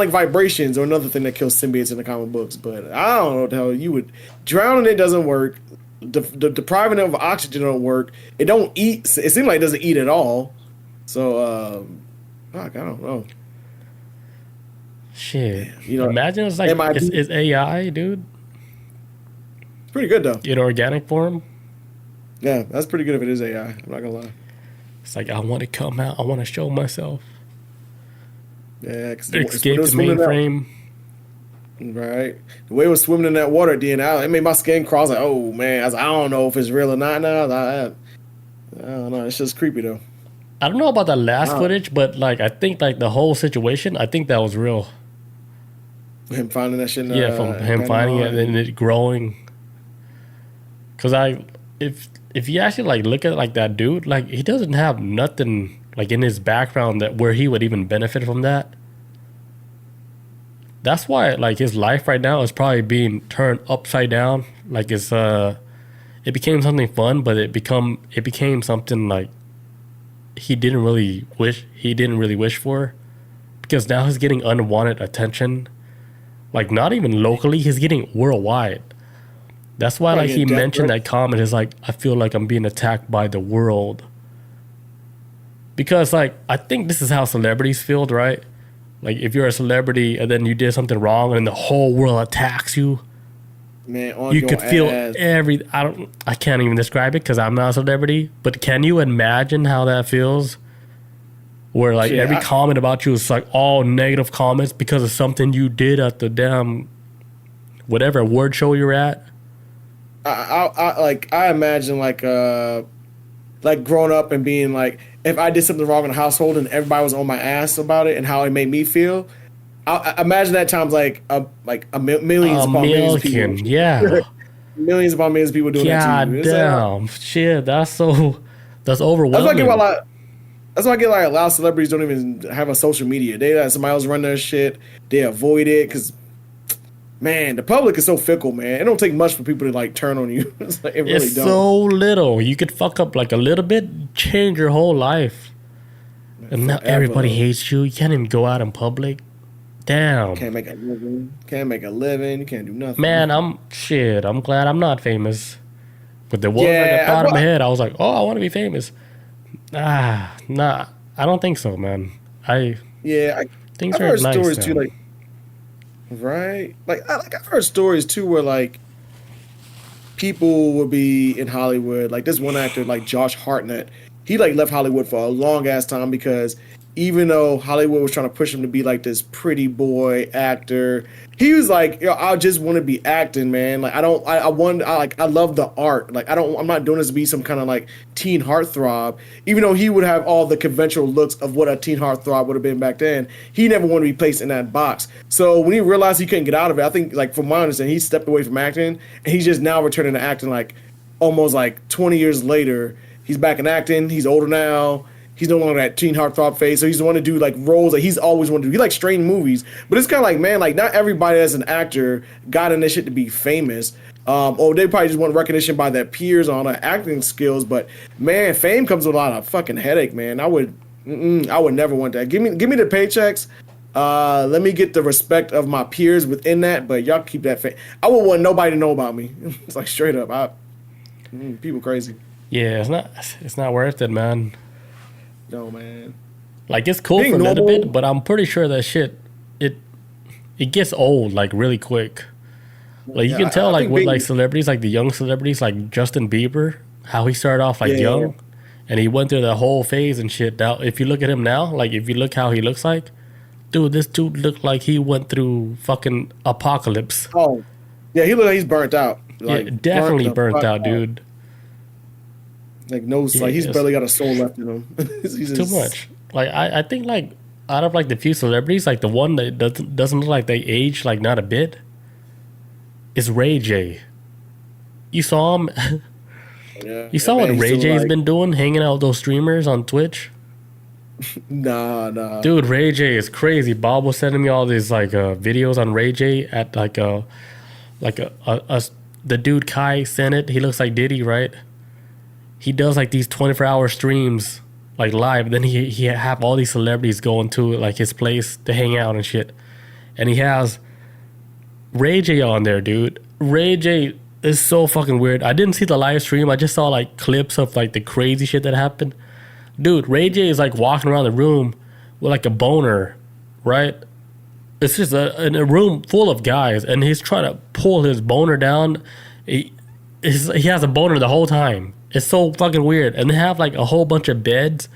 vibrations or another thing that kills symbiotes in the comic books. But I don't know what the hell you would. Drowning it doesn't work. Depriving it of oxygen don't work. It don't eat. It seems like it doesn't eat at all. So, fuck, I don't know. Shit. Imagine it's like it's AI, dude. It's pretty good though. In organic form. Yeah, that's pretty good if it is AI. I'm not gonna lie. It's like, I want to come out. I want to show myself. Yeah, cause escape the mainframe. Right. The way it was swimming in that water at the end, it made my skin crawl. I was like, oh man. I don't know if it's real or not now. I don't know. It's just creepy though. I don't know about that last footage, but like, I think like the whole situation, I think that was real. Him finding that shit. From him finding it and it growing. Because if you actually like look at like that dude, like, he doesn't have nothing like in his background that where he would even benefit from that. That's why like his life right now is probably being turned upside down. Like it became something fun, but it became something like he didn't really wish for, because now he's getting unwanted attention. Like, not even locally, he's getting worldwide. That's why like he mentioned that comment is like, I feel like I'm being attacked by the world. Because like, I think this is how celebrities feel, right? Like, if you're a celebrity and then you did something wrong and the whole world attacks you, man, you could feel I can't even describe it because I'm not a celebrity, but can you imagine how that feels? Where like every comment about you is like all negative comments because of something you did at the damn whatever award show you're at. I imagine like growing up and being like, if I did something wrong in the household and everybody was on my ass about it and how it made me feel, I imagine that times like millions upon millions of people. Yeah. Millions upon millions of people doing that to you. Damn, shit, that's overwhelming. That's why I get like a lot of celebrities don't even have a social media. They let somebody else run their shit. They avoid it because, man, the public is so fickle, man. It don't take much for people to like turn on you. It's really don't. So little. You could fuck up like a little bit, change your whole life. Man, and now everybody hates you. You can't even go out in public. Damn. Can't make a living. You can't do nothing. Man, I'm glad I'm not famous. But there was like a thought in my head. I was like, oh, I want to be famous. Nah, I don't think so, man. Things I've are heard nice stories now. too, like, right? I've heard stories too where like people would be in Hollywood. Like this one actor, like Josh Hartnett, he like left Hollywood for a long ass time because even though Hollywood was trying to push him to be like this pretty boy actor, he was like, I just want to be acting, man. Like I love the art. Like I'm not doing this to be some kind of like teen heartthrob. Even though he would have all the conventional looks of what a teen heartthrob would have been back then, he never wanted to be placed in that box. So when he realized he couldn't get out of it, I think like from my understanding, he stepped away from acting and he's just now returning to acting like almost like 20 years later. He's back in acting. He's older now. He's no longer that teen heartthrob phase, so he's the one to do like roles that he's always wanted to do. He likes strange movies, but it's kind of like, man, like not everybody as an actor got in this shit to be famous. Or they probably just want recognition by their peers on their acting skills. But man, fame comes with a lot of fucking headache, man. I would I would never want that. Give me the paychecks. Let me get the respect of my peers within that, but y'all keep that. I wouldn't want nobody to know about me. It's like straight up. People crazy. Yeah, it's not worth it, man. No, man. Like, it's cool for a little bit, but I'm pretty sure that shit, it gets old like really quick. Like, you can tell like with like celebrities, like the young celebrities, like Justin Bieber, how he started off like young, and he went through the whole phase and shit. Now, if you look at him now, like if you look how he looks like, dude, this dude looked like he went through fucking apocalypse. Oh, yeah, he's burnt out. Like, yeah, definitely burnt out, dude. Like like he's barely got a soul left in him. He's too much. Like I think like out of like the few celebrities, like the one that doesn't look like they age like not a bit is Ray J. You saw him. You saw what Ray J's been doing, hanging out with those streamers on Twitch. Nah. Dude, Ray J is crazy. Bob was sending me all these like videos on Ray J at like the dude Kai sent it. He looks like Diddy, right? He does like these 24-hour streams like live. Then he have all these celebrities going to like his place to hang out and shit. And he has Ray J on there, dude. Ray J is so fucking weird. I didn't see the live stream. I just saw like clips of like the crazy shit that happened. Dude, Ray J is like walking around the room with like a boner, right? It's just in a room full of guys, and he's trying to pull his boner down. He has a boner the whole time. It's so fucking weird. And they have like a whole bunch of beds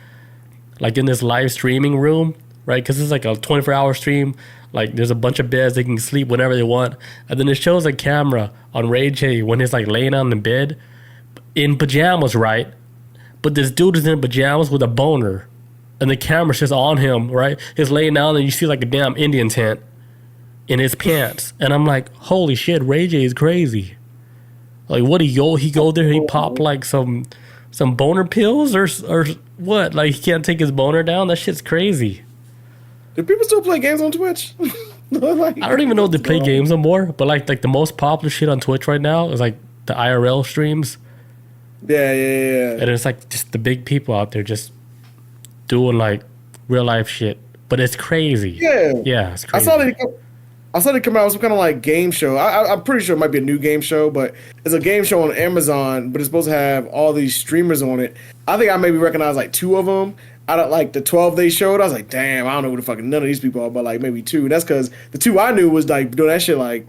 like in this live streaming room, right? Because it's like a 24-hour stream. Like there's a bunch of beds. They can sleep whenever they want. And then it shows a camera on Ray J when he's like laying on the bed in pajamas, right? But this dude is in pajamas with a boner. And the camera's just on him, right? He's laying down and you see like a damn Indian tent in his pants. And I'm like, holy shit, Ray J is crazy. Like, what he go there, he pop like some boner pills or what? Like, he can't take his boner down? That shit's crazy. Do people still play games on Twitch? Like, I don't even know if they play games no more, but like the most popular shit on Twitch right now is like the IRL streams. Yeah. And it's like just the big people out there just doing like real life shit. But it's crazy. Yeah, it's crazy. I saw they come out with some kind of like game show. I'm pretty sure it might be a new game show, but it's a game show on Amazon, but it's supposed to have all these streamers on it. I think I maybe recognize like 2 of them. Out of like the 12 they showed, I was like, damn, I don't know who the fucking none of these people are, but like maybe 2. That's because the 2 I knew was like doing that shit like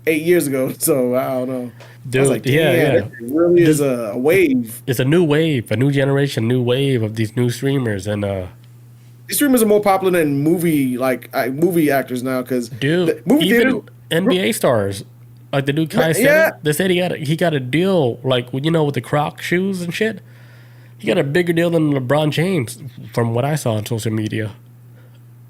8 years ago. So I don't know. Dude, I was like, yeah. It really is a wave. It's a new wave, a new generation, new wave of these new streamers, and these streamers are more popular than movie actors now because dude, even NBA stars like the dude Kai said. They said he got a deal like with the Croc shoes and shit. He got a bigger deal than LeBron James from what I saw on social media.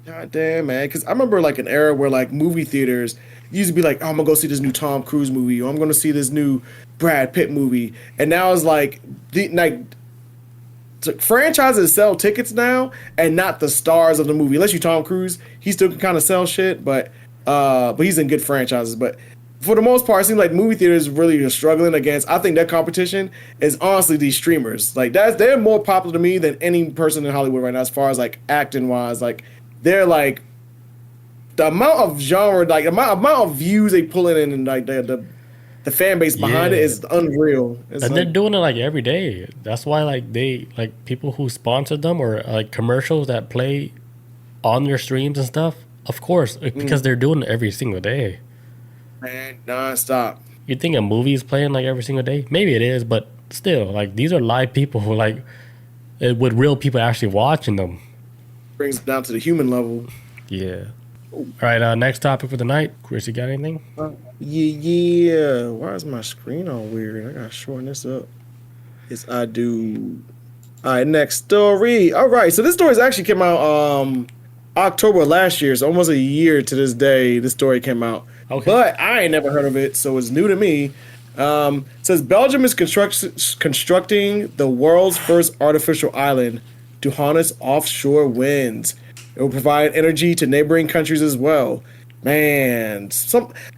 God damn, man! Because I remember like an era where like movie theaters used to be like, oh, I'm gonna go see this new Tom Cruise movie, or I'm gonna see this new Brad Pitt movie, and now it's like franchises sell tickets now, and not the stars of the movie. Unless you Tom Cruise, he still can kind of sell shit, but he's in good franchises. But for the most part, it seems like movie theaters really are struggling against. I think their competition is honestly these streamers. Like they're more popular to me than any person in Hollywood right now, as far as like acting wise. Like they're like the amount of genre, like amount of views they pull in, and like the fan base behind it is unreal. It's and they're doing it like every day. That's why like they like people who sponsor them or like commercials that play on their streams and stuff. Of course, because they're doing it every single day. Man, nonstop. You'd think a movie is playing like every single day. Maybe it is, but still, like these are live people who like with real people actually watching them. Brings it down to the human level. Yeah. All right, next topic for the night. Chris, you got anything? Yeah. Why is my screen all weird? I gotta shorten this up. Yes, I do. All right, next story. All right, so this story's actually came out October last year, so almost a year to this day. This story came out. Okay. But I ain't never heard of it, so it's new to me. It says Belgium is constructing the world's first artificial island to harness offshore winds. It will provide energy to neighboring countries as well. Man,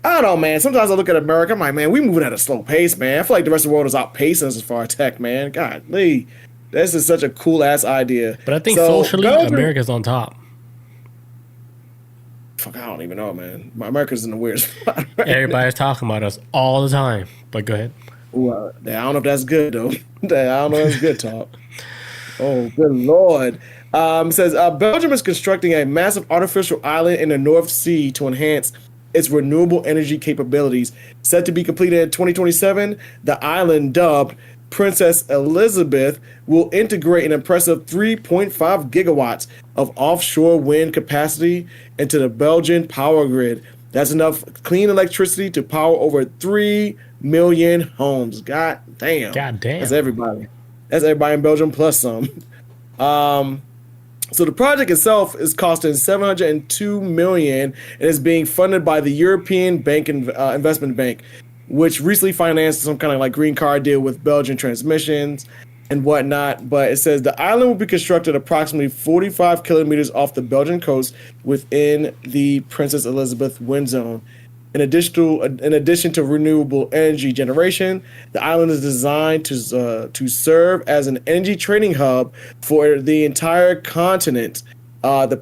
I don't know, man. Sometimes I look at America, I'm like, man, we moving at a slow pace, man. I feel like the rest of the world is outpacing us as far as tech, man. Golly. This is such a cool ass idea. But I think So, socially, Belgium- America's on top. Fuck, I don't even know, man. America's in the weird spot. Everybody's talking about us all the time. But go ahead. Ooh, I don't know if that's good though. I don't know if that's good talk. Oh, good lord. It says Belgium is constructing a massive artificial island in the North Sea to enhance its renewable energy capabilities. Set to be completed in 2027, the island, dubbed Princess Elizabeth, will integrate an impressive 3.5 gigawatts of offshore wind capacity into the Belgian power grid. That's enough clean electricity to power over 3 million homes. God damn. God damn. That's everybody. That's everybody in Belgium plus some. So the project itself is costing 702 million and is being funded by the European Bank Investment Bank, which recently financed some kind of like green card deal with Belgian transmissions and whatnot. But it says the island will be constructed approximately 45 kilometers off the Belgian coast within the Princess Elizabeth wind zone. In addition to renewable energy generation, the island is designed to serve as an energy trading hub for the entire continent. The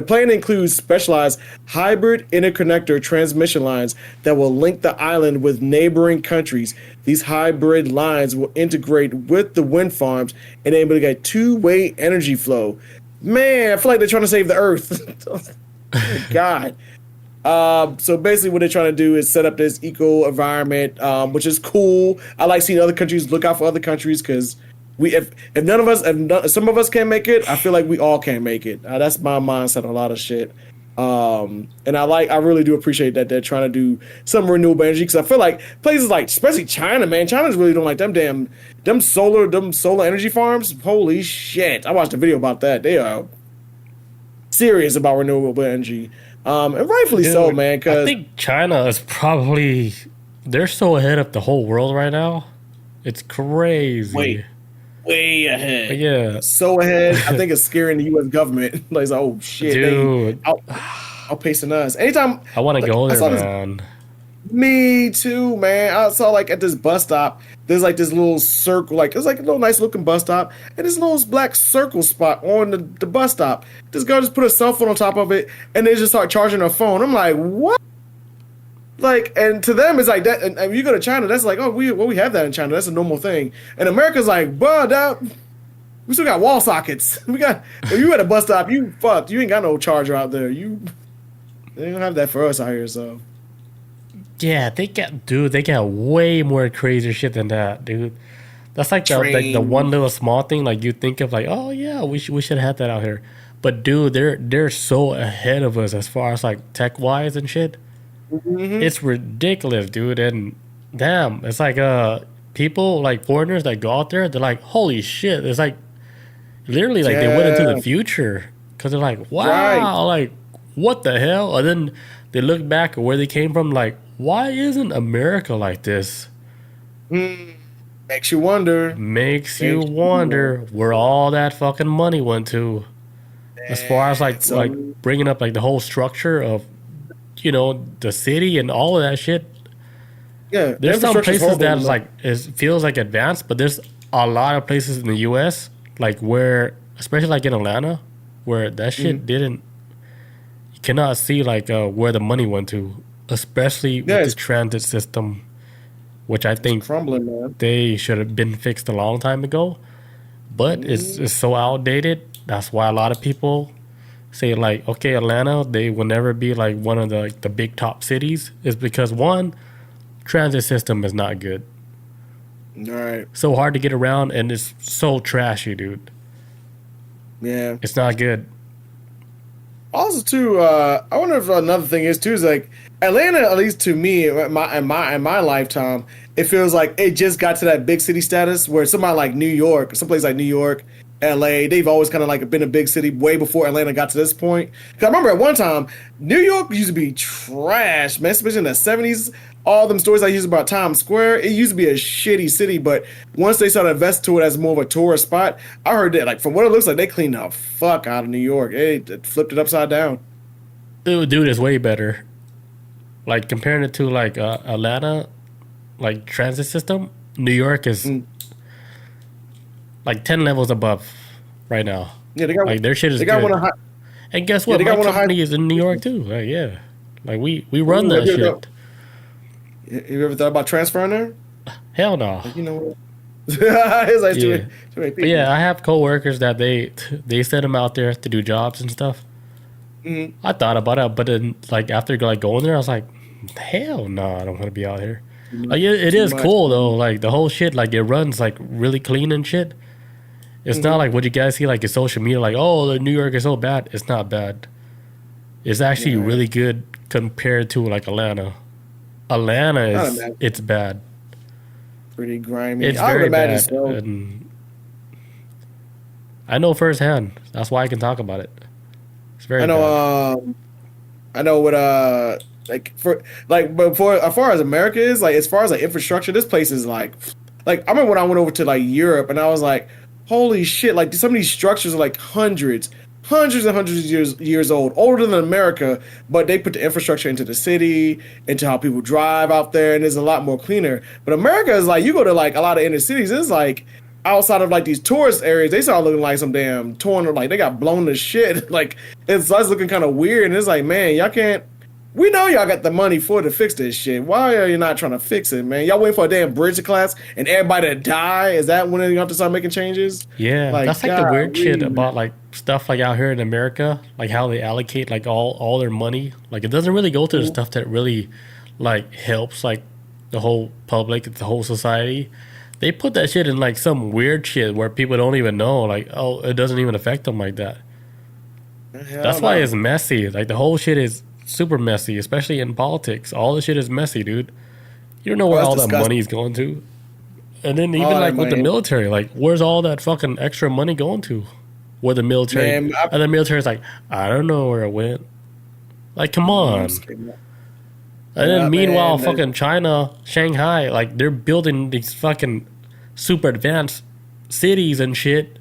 plan includes specialized hybrid interconnector transmission lines that will link the island with neighboring countries. These hybrid lines will integrate with the wind farms, enabling a two-way energy flow. Man, I feel like they're trying to save the earth. Oh, God. So basically what they're trying to do is set up this eco environment, which is cool. I like seeing other countries look out for other countries because if some of us can't make it, I feel like we all can't make it. That's my mindset on a lot of shit. And I really do appreciate that they're trying to do some renewable energy because I feel like places like, especially China, man, China's really don't like them solar energy farms. Holy shit. I watched a video about that. They are serious about renewable energy. And rightfully so, man. Cause I think China is probably, they're so ahead of the whole world right now. It's crazy. Way ahead. But yeah. So ahead. I think it's scaring the U.S. government. Like, oh shit, dude, outpacing us. Anytime I want to go there, man. Me too, man. I saw like at this bus stop, there's like this little circle, like it's like a little nice looking bus stop, and this little black circle spot on the bus stop. This girl just put a cell phone on top of it, and they just start charging her phone. I'm like, what? Like, and to them it's like that. And if you go to China, that's like, oh, we have that in China. That's a normal thing. And America's like, bruh, we still got wall sockets. If you at a bus stop, you fucked. You ain't got no charger out there. They don't have that for us out here, so. Yeah, they got way more crazy shit than that, dude. That's like the one little small thing, like you think of like, oh yeah, we should have that out here. But dude, they're so ahead of us as far as like tech wise and shit. Mm-hmm. It's ridiculous, dude. And damn, it's like people like foreigners that go out there, they're like, holy shit. It's like literally like they went into the future because they're like, wow, like what the hell? And then they look back at where they came from, like, why isn't America like this? Makes you wonder. Makes you wonder where all that fucking money went to. As far as like bringing up like the whole structure of, the city and all of that shit. Yeah, there's some places that is like feels like advanced, but there's a lot of places in the U.S. like where, especially like in Atlanta, where that shit didn't. You cannot see like where the money went to. Especially with the transit system, which I think crumbling, man. They should have been fixed a long time ago. But it's so outdated. That's why a lot of people say like, okay, Atlanta, they will never be like one of the big top cities. Is because one, transit system is not good. All right. So hard to get around and it's so trashy, dude. Yeah. It's not good. Also, too, I wonder if another thing is too is like Atlanta, at least to me, in my lifetime, it feels like it just got to that big city status where somebody like New York, someplace like New York, LA, they've always kind of like been a big city way before Atlanta got to this point. Because I remember at one time, New York used to be trash, man, especially in the 70s. All them stories I used about Times Square, it used to be a shitty city, but once they started investing to it as more of a tourist spot, I heard that, like, from what it looks like, they cleaned the fuck out of New York. It flipped it upside down. Dude, it's way better. Like, comparing it to, like, Atlanta, like, transit system, New York is like 10 levels above right now. Yeah, they got like their shit is they got good. one of high, and guess what? they got My one company is in New York too. Like, yeah, like we run Ooh, that shit. You ever thought about transferring there? Hell no. Like, you know what? It's like Yeah. too many But people. yeah, I have coworkers that they send them out there to do jobs and stuff. Mhm. I thought about it, but then like after like going there, I was like, hell no, I don't want to be out here. Like it Too is much. cool though. Like the whole shit, like it runs like really clean and shit. It's not like what you guys see like in social media, like the New York is so bad. It's not bad. It's actually really good compared to like Atlanta. Atlanta Not is bad. it's bad. Pretty grimy. It's I would very imagine bad. so. And I know firsthand. That's why I can talk about it. It's very I bad. know. I know what. But for as far as America is, like as far as like infrastructure, this place is like I remember when I went over to like Europe, and I was like, holy shit! Like some of these structures are like hundreds and hundreds of years old, older than America. But they put the infrastructure into the city, into how people drive out there, and it's a lot more cleaner. But America is like, you go to like a lot of inner cities, it's like outside of like these tourist areas, they start looking like some damn torn, like they got blown to shit. Like it's looking kind of weird, and it's like, man, y'all can't. We know y'all got the money to fix this shit. Why are you not trying to fix it, man? Y'all waiting for a damn bridge to collapse and everybody to die? Is that when you have to start making changes? Yeah, that's like the weird golly. shit about like stuff like out here in America, like how they allocate like all their money. Like it doesn't really go to the stuff that really like helps like the whole public, the whole society. They put that shit in like some weird shit where people don't even know. Like, it doesn't even affect them like that. That's why it's messy. Like the whole shit is super messy, especially in politics. All the shit is messy, dude. You don't know where that's all that disgusting. money is going to. And then even All like that with the money. military, like where's all that fucking extra money going to? Where the military Man, and the military's like, I don't know where it went. Like, come on. And then meanwhile, man, fucking China, Shanghai, like they're building these fucking super advanced cities and shit.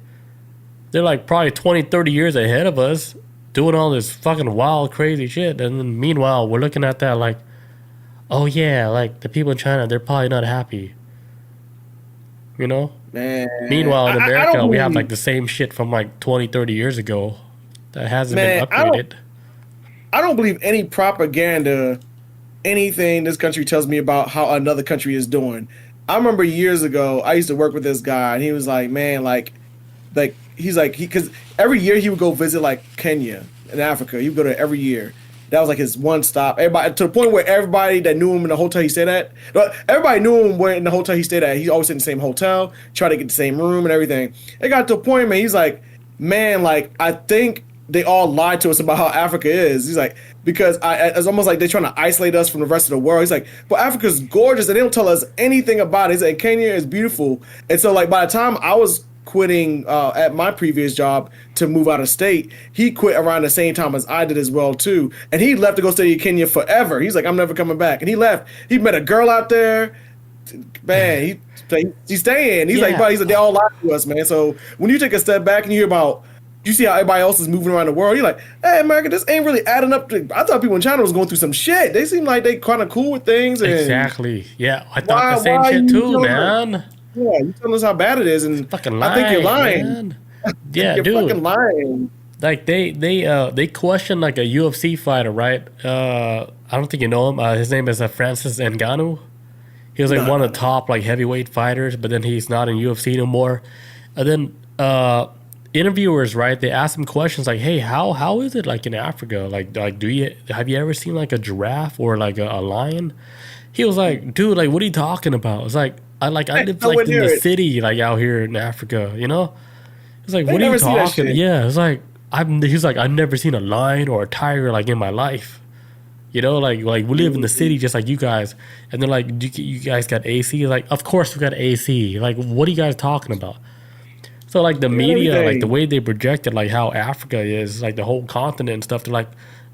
They're like probably 20, 30 years ahead of us doing all this fucking wild, crazy shit. And then meanwhile, we're looking at that like, oh yeah, like the people in China, they're probably not happy. You know? Man. Meanwhile, in I America, don't we have believe- like the same shit from like 20, 30 years ago that hasn't Man, been upgraded. I don't believe any propaganda, anything this country tells me about how another country is doing. I remember years ago, I used to work with this guy, and he was like, man, because every year he would go visit like Kenya and Africa. He would go there every year. That was like his one stop. Everybody, to the point where everybody that knew him in the hotel he stayed at, everybody knew him where in the hotel he stayed at. He always stayed in the same hotel, tried to get the same room and everything. It got to a point, man, he's like, man, like, I think they all lied to us about how Africa is. He's like, because it's almost like they're trying to isolate us from the rest of the world. He's like, but Africa's gorgeous and they don't tell us anything about it. He's like, Kenya is beautiful. And so like by the time I was quitting at my previous job to move out of state, he quit around the same time as I did as well too. And he left to go stay in Kenya forever. He's like, I'm never coming back. And he left. He met a girl out there. Man, he's staying. He's like, but they all lied to us, man. So when you take a step back and you hear about, you see how everybody else is moving around the world, you're like, hey, America, this ain't really adding up to. I thought people in China was going through some shit. They seem like they kind of cool with things. And Exactly. Yeah, I thought the same shit too, man. Yeah, you telling us how bad it is, and Fucking I think you're lying. man. Yeah, You're dude. fucking lying. Like they questioned like a UFC fighter, right? I don't think you know him. His name is Francis Ngannou. He was like one of the top like heavyweight fighters, but then he's not in UFC no more. And then interviewers, right? They asked him questions like, "Hey, how is it like in Africa? Like have you ever seen like a giraffe or like a lion?" He was like, "Dude, like what are you talking about?" It's like I live like in the city, like out here in Africa, you know. It's like, what are you talking? Yeah, it's like he's like, I've never seen a lion or a tiger like in my life. You know, like we live in the city just like you guys. And they're like, you guys got AC? Like, of course we got AC. Like, what are you guys talking about? So like the media, like the way they projected like how Africa is, like the whole continent and stuff, they're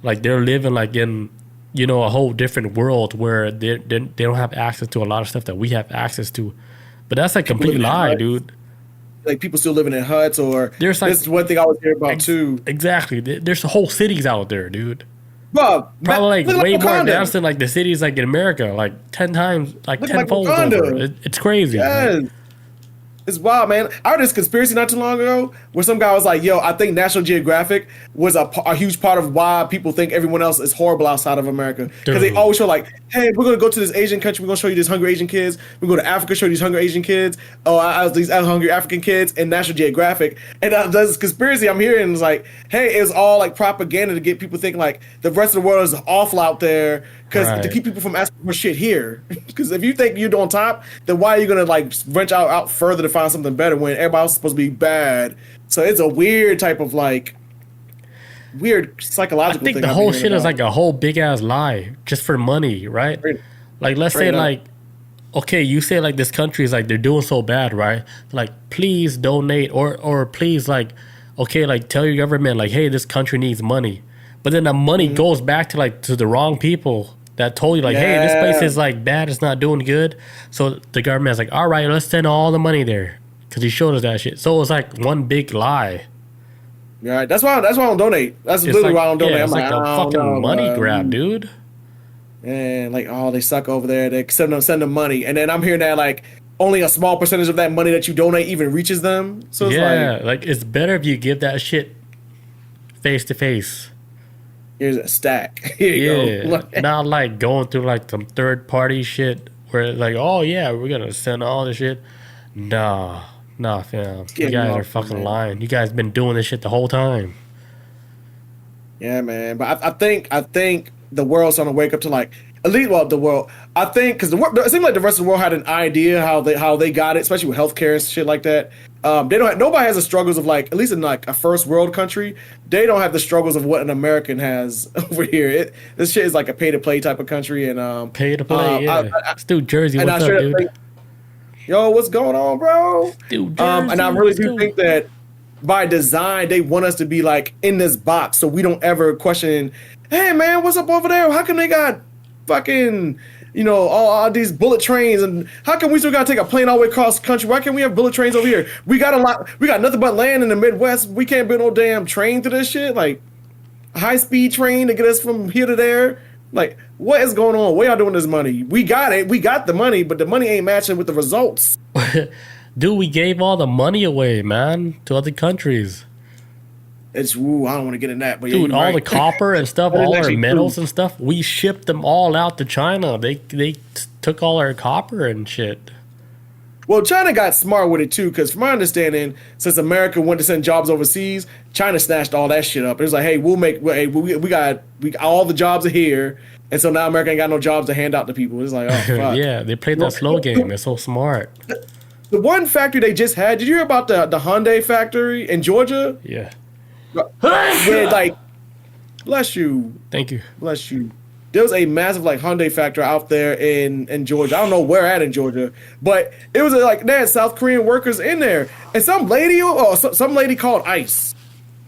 like they're living like in, you know, a whole different world where they don't have access to a lot of stuff that we have access to. But that's a complete lie, dude. Like people still living in huts, or there's like, this is one thing I was hearing about too. Exactly. There's whole cities out there, dude. Bro, probably like way more Wakanda. advanced than like the cities like in America, like 10 times, like Look tenfold like over. It's crazy. Yes. Man. It's wild, man. I heard this conspiracy not too long ago where some guy was like, yo, I think National Geographic was a huge part of why people think everyone else is horrible outside of America. Because they always show like, hey, we're going to go to this Asian country. We're going to show you these hungry Asian kids. We go to Africa, show you these hungry Asian kids. Oh, these hungry African kids in National Geographic. And this conspiracy I'm hearing is like, hey, it's all like propaganda to get people thinking like the rest of the world is awful out there. Because to keep people from asking for shit here. Because if you think you're on top, then why are you going to like venture out further to find something better when everybody else is supposed to be bad? So it's a weird type of like weird psychological thing. I think the whole shit is like a whole big ass lie just for money, right? Like let's say like, okay, you say like this country is like they're doing so bad, right? Like please donate or please like, okay, like tell your government like, hey, this country needs money. But then the money goes back to the wrong people that told you like, hey, this place is like bad, it's not doing good. So the government's like, all right, let's send all the money there because he showed us that shit. So it was like one big lie. Yeah, that's why I don't donate. That's literally why I don't donate. Yeah, it's like a fucking money grab, dude. And like, oh, they suck over there. They send them money, and then I'm hearing that like only a small percentage of that money that you donate even reaches them. So it's like it's better if you give that shit face to face. Here's a stack. Here you go. Not like going through like some third party shit where it's like, oh yeah, we're gonna send all this shit. Nah, fam. You guys are fucking lying. You guys been doing this shit the whole time. Yeah, man. But I think the world's starting to wake up to like the world. I think because it seems like the rest of the world had an idea how they got it, especially with healthcare and shit like that. Nobody has the struggles of like, at least in like a first world country, they don't have the struggles of what an American has over here. This shit is like a pay to play type of country, and pay to play. It's New Jersey. What's up, dude? Yo, what's going on, bro? Dude, and I really do think that by design they want us to be like in this box, so we don't ever question. Hey, man, what's up over there? How come they got fucking, all these bullet trains, and how come we still gotta take a plane all the way across the country? Why can't we have bullet trains over here? We got nothing but land in the Midwest. We can't build no damn train to this shit, like a high-speed train to get us from here to there. Like, what is going on? Where y'all doing this money? We got it. We got the money, but the money ain't matching with the results. Dude, we gave all the money away, man, to other countries. I don't want to get in that, but dude, all the copper and stuff, all our metals and stuff, we shipped them all out to China. They took all our copper and shit. Well, China got smart with it too, because from my understanding, since America wanted to send jobs overseas, China snatched all that shit up. It was like, hey, we got all the jobs are here, and so now America ain't got no jobs to hand out to people. It's like, oh fuck. Yeah, they played that slow game. They're so smart. The one factory they just had, did you hear about the Hyundai factory in Georgia? Yeah. Where, like, bless you. Thank you. Bless you. There was a massive like Hyundai factory out there in Georgia. I don't know where at in Georgia, but it was like they had South Korean workers in there, and some lady called ICE,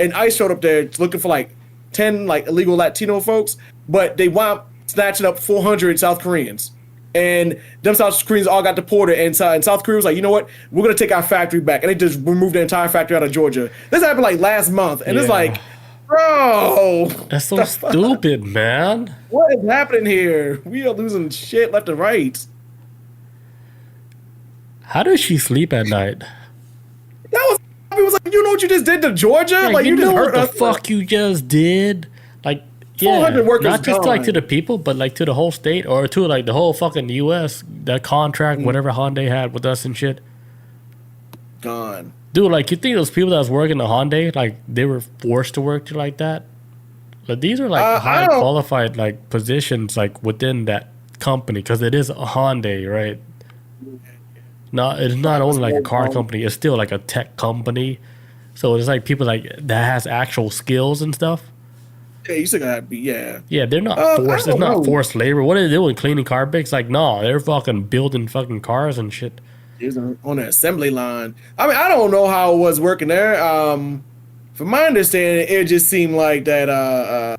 and ICE showed up there looking for like 10 like illegal Latino folks, but they wound up snatching up 400 South Koreans. And them South Koreans all got deported, and South Korea was like, you know what? We're going to take our factory back. And they just removed the entire factory out of Georgia. This happened like last month. And it's like, bro. That's so stupid, man. What is happening here? We are losing shit left and right. How does she sleep at night? It was like, you know what you just did to Georgia? Like you just hurt us. What the fuck you just did? Like, yeah, not just like to the people, but like to the whole state or to like the whole fucking U.S. That contract, whatever Hyundai had with us and shit, gone. Dude, like you think those people that was working the Hyundai, like they were forced to work like that? Like these are like high qualified like positions like within that company because it is a Hyundai, right? It's not only like a car company; it's still like a tech company. So it's like people like that has actual skills and stuff. Yeah, you still gotta be, yeah. Yeah, they're not forced. It's not forced labor. What are they doing? Cleaning carpets? Like, no, they're fucking building fucking cars and shit. He's on the assembly line. I mean, I don't know how it was working there. From my understanding, it just seemed like that.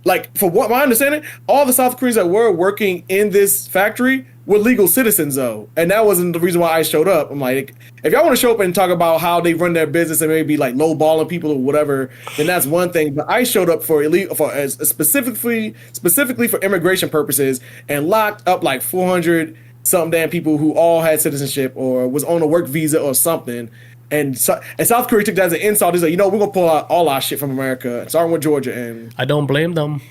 Like, for what my understanding, all the South Koreans that were working in this factory were legal citizens, though, and that wasn't the reason why I showed up. I'm like, if y'all want to show up and talk about how they run their business and maybe like lowballing people or whatever, then that's one thing. But I showed up for specifically for immigration purposes and locked up like 400 some damn people who all had citizenship or was on a work visa or something. And South Korea took that as an insult. He's like, we're going to pull out all our shit from America, starting with Georgia. And I don't blame them.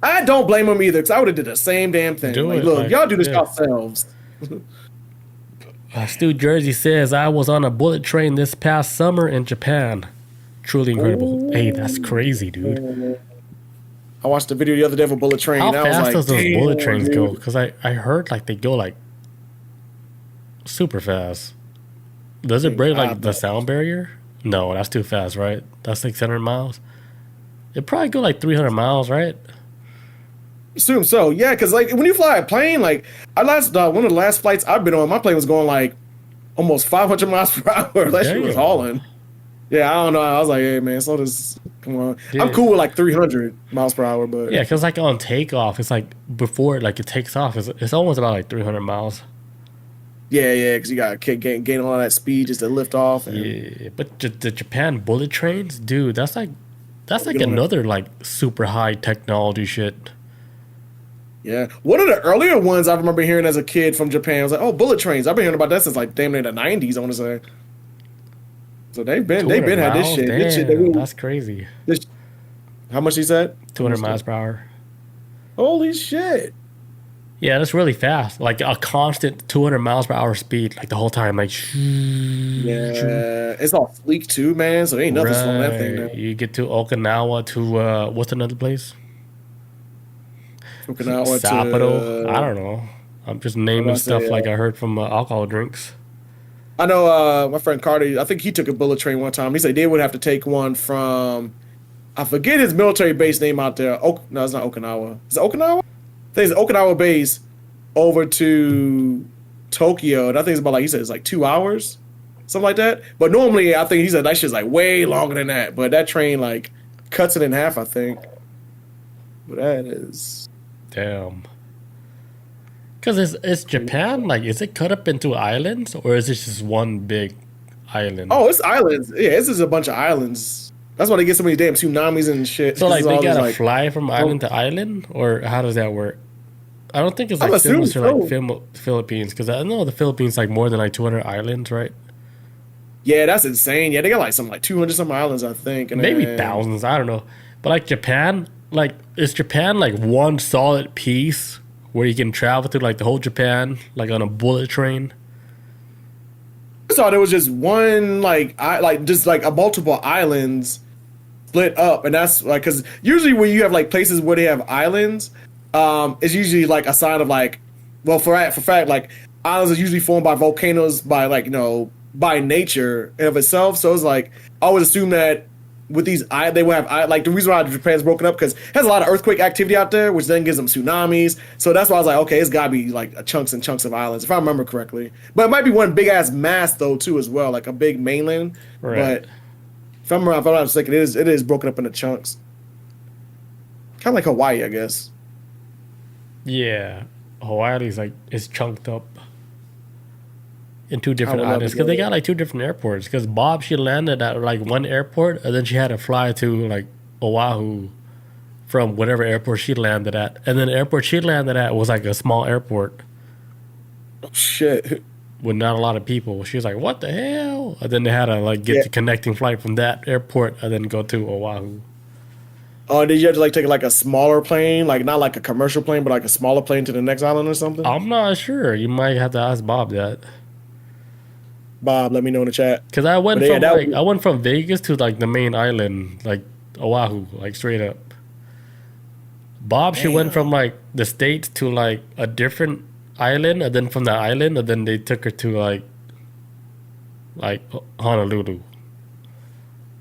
I don't blame them either, because I would have did the same damn thing. Look, y'all do this yourselves. Stu Jersey says, I was on a bullet train this past summer in Japan. Truly incredible. Ooh. Hey, that's crazy, dude. I watched the video the other day of a bullet train. How and I was fast like, does those bullet trains go? Because I heard like they go like super fast. Does it break like the sound barrier? No, that's too fast, right? That's like 600 miles. It probably go like 300 miles, right? Assume so, yeah. Because like when you fly a plane, like one of the last flights I've been on, my plane was going like almost 500 miles per hour. That shit was hauling. Yeah, I don't know. I was like, hey man, slow this. Come on. Yeah. I'm cool with like 300 miles per hour, but yeah, because like on takeoff, it's like before like it takes off, it's almost about like 300 miles. Yeah, because you got to gain all that speed just to lift off. And yeah, but the Japan bullet trains, dude, that's like another like super high technology shit. Yeah, one of the earlier ones I remember hearing as a kid from Japan, I was like, oh, bullet trains. I've been hearing about that since like damn near the 90s, I want to say. So they've been had this shit. Damn, this shit that's crazy. How much he said? 200 miles per hour. Holy shit. Yeah, that's really fast. Like a constant 200 miles per hour speed, like the whole time. Like, yeah, it's all sleek too, man. So there ain't nothing slowing that thing down. You get to Okinawa to what's another place? Okinawa Sapporo. to I don't know. I'm just naming stuff like I heard from alcohol drinks. I know my friend Carter. I think he took a bullet train one time. He said they would have to take one from. I forget his military base name out there. No, it's not Okinawa. Is it Okinawa? I think it's Okinawa base over to Tokyo. And I think it's about like, he said it's like 2 hours, something like that. But normally I think he said that shit's like way longer than that. But that train like cuts it in half, I think. But that is damn. Because it's Japan. Like, is it cut up into islands or is it just one big island? Oh, it's islands. Yeah, this is a bunch of islands. That's why they get so many damn tsunamis and shit. So like they gotta fly from island to island, or how does that work? I don't think it's like similar to like Philippines, because I know the Philippines like more than like 200 islands, right? Yeah, that's insane. Yeah, they got like something like 200 some islands, I think. And maybe thousands. I don't know. But like Japan, like is Japan like one solid piece where you can travel through like the whole Japan, like on a bullet train? I saw there was just one just like a multiple islands split up, and that's like because usually when you have like places where they have islands, it's usually like a sign of like, well, for fact, like islands are usually formed by volcanoes by like by nature of itself. So it's like I always assume that with these they will have like the reason why Japan's broken up because it has a lot of earthquake activity out there, which then gives them tsunamis. So that's why I was like, okay, it's gotta be like chunks and chunks of islands if I remember correctly. But it might be one big ass mass though too as well, like a big mainland. Right. But if I'm not mistaken, it is broken up into chunks. Kind of like Hawaii, I guess. Yeah, Hawaii is chunked up in two different islands because they got like two different airports. Because Bob, she landed at like one airport and then she had to fly to like Oahu from whatever airport she landed at, and then the airport she landed at was like a small airport. Oh shit! With not a lot of people. She was like, "What the hell?" And then they had to like get the connecting flight from that airport and then go to Oahu. Oh, did you have to like take like a smaller plane, like not like a commercial plane, but like a smaller plane to the next island or something? I'm not sure. You might have to ask Bob that. Bob, let me know in the chat. Because I went from Vegas to like the main island, like Oahu, like straight up. Bob, she went from like the States to like a different island, and then from the island, and then they took her to like Honolulu.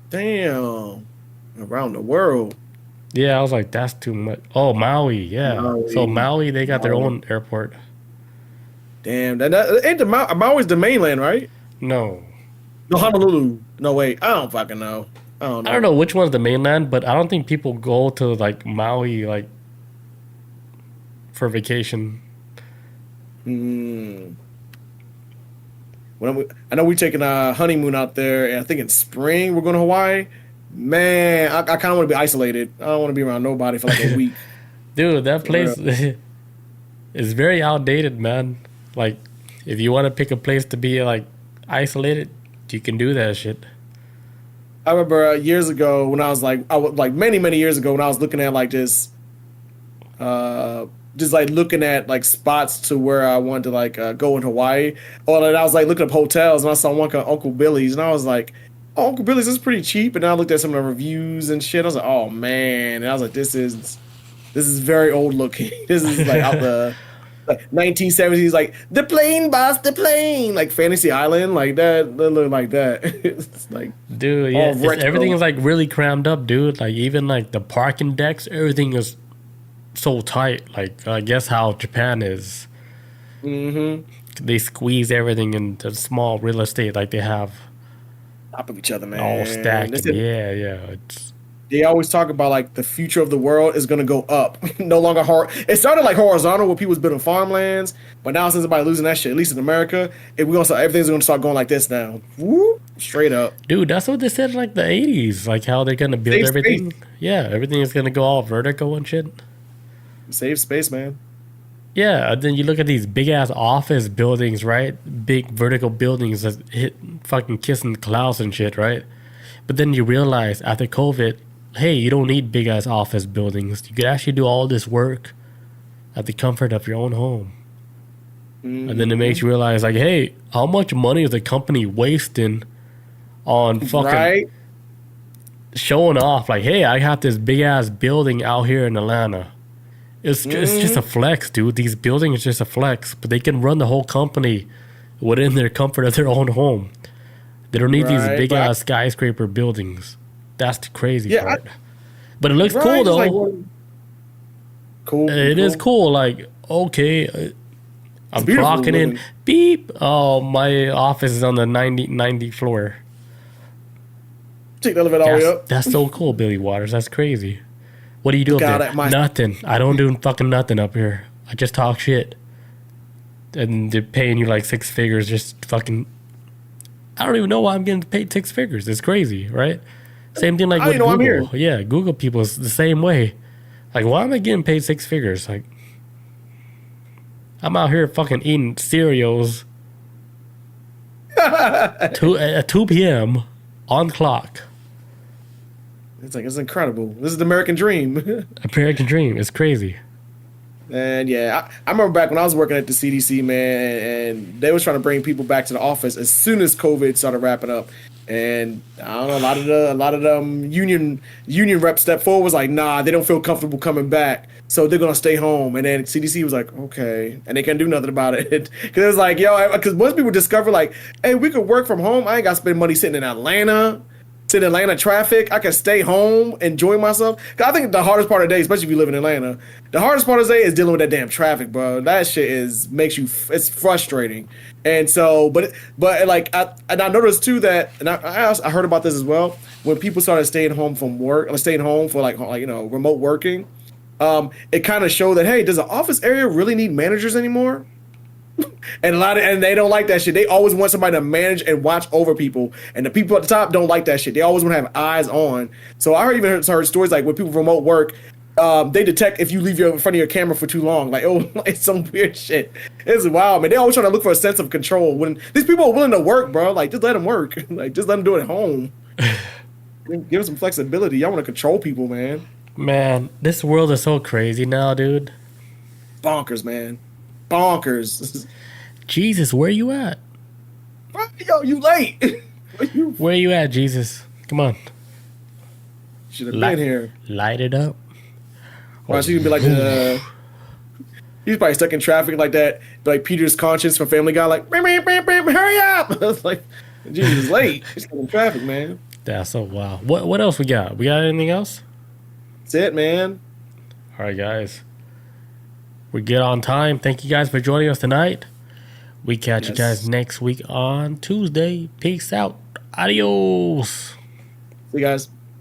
Damn, around the world. Yeah, I was like, that's too much. Oh, Maui, yeah. Maui. So Maui, they got their own airport. Damn, that ain't Maui's the mainland, right? No. No, Honolulu. No, wait. I don't fucking know. I don't know which one's the mainland, but I don't think people go to like Maui like for vacation. I know we're taking a honeymoon out there, and I think in spring we're going to Hawaii. Man, I kind of want to be isolated. I don't want to be around nobody for like a week. Dude, that place is very outdated, man. Like, if you want to pick a place to be like isolated, you can do that shit. I remember years ago when I was like, many years ago when I was looking at like just like looking at like spots to where I wanted to like go in Hawaii. Or and I was like looking up hotels and I saw one called Uncle Billy's and I was like, oh, Uncle Billy's is pretty cheap. And then I looked at some of the reviews and shit. I was like, oh man. And I was like, this is very old looking. This is like out the like 1970s, like the plane, boss, the plane, like Fantasy Island, like that. They look like that. It's like, dude, yeah, everything is like really crammed up, dude. Like even like the parking decks, everything is so tight. Like I guess how Japan is. Mm-hmm. They squeeze everything into small real estate, like they have top of each other, man. All stacked. Yeah. They always talk about like the future of the world is gonna go up, no longer It started like horizontal where people was building farmlands, but now since everybody losing that shit, at least in America, everything's gonna start going like this now. Woo, straight up, dude. That's what they said in like the 80s, like how they're gonna build everything. Space. Yeah, everything is gonna go all vertical and shit. Save space, man. Yeah, and then you look at these big ass office buildings, right? Big vertical buildings that hit fucking kissing the clouds and shit, right? But then you realize after COVID, hey, you don't need big ass office buildings. You could actually do all this work at the comfort of your own home. Mm-hmm. And then it makes you realize, like, hey, how much money is the company wasting on fucking showing off? Like, hey, I have this big ass building out here in Atlanta. It's just a flex, dude. These buildings are just a flex, but they can run the whole company within their comfort of their own home. They don't need these big ass skyscraper buildings. That's the crazy part. But it looks cool though. Like, cool. It is cool. Like, okay, I'm clocking in. Beep. Oh, my office is on the 90 floor. Take the elevator all the way up. That's so cool, Billy Waters. That's crazy. What do you do up there? Nothing. I don't do fucking nothing up here. I just talk shit. And they're paying you like 6 figures just fucking... I don't even know why I'm getting paid 6 figures. It's crazy, right? Same thing like with Google. I'm here. Yeah, Google people is the same way. Like, why am I getting paid 6 figures? Like, I'm out here fucking eating cereals at 2 p.m. on clock. It's incredible. This is the American dream. American dream. It's crazy. And yeah, I remember back when I was working at the CDC, man, and they was trying to bring people back to the office as soon as COVID started wrapping up. And I don't know, a lot of them union reps stepped forward, was like, nah, they don't feel comfortable coming back, so they're gonna stay home. And then CDC was like, okay, and they can't do nothing about it because it was like, yo, because most people discover like, hey, we could work from home. I ain't got to spend money sitting in Atlanta. Sit in Atlanta traffic. I can stay home, enjoy myself. Cause I think the hardest part of the day, especially if you live in Atlanta, the hardest part of the day is dealing with that damn traffic, bro. That shit it's frustrating. And so, but like, I noticed too that, and I heard about this as well, when people started staying home from work, or staying home for like remote working, it kind of showed that, hey, does the office area really need managers anymore? And they don't like that shit. They always want somebody to manage and watch over people, and the people at the top don't like that shit. They always want to have eyes on. So I heard stories like when people remote work, they detect if you leave in front of your camera for too long. Like, oh, it's some weird shit. It's wild, man. They always trying to look for a sense of control when these people are willing to work, bro. Like, just let them work. Like, just let them do it at home. Give them some flexibility. Y'all want to control people, man. Man, this world is so crazy now, dude. Bonkers, man. Bonkers. Jesus, where you at? Yo, you late. Where you at, Jesus? Come on. Should have been here. Light it up. Well, she can be like, he's probably stuck in traffic like that, like Peter's conscience from Family Guy, like, hurry up. I was like, Jesus is late. He's stuck in traffic, man. That's so wild. What else we got? We got anything else? That's it, man. All right, guys. We get on time. Thank you guys for joining us tonight. We catch you guys next week on Tuesday. Peace out. Adios. See you guys.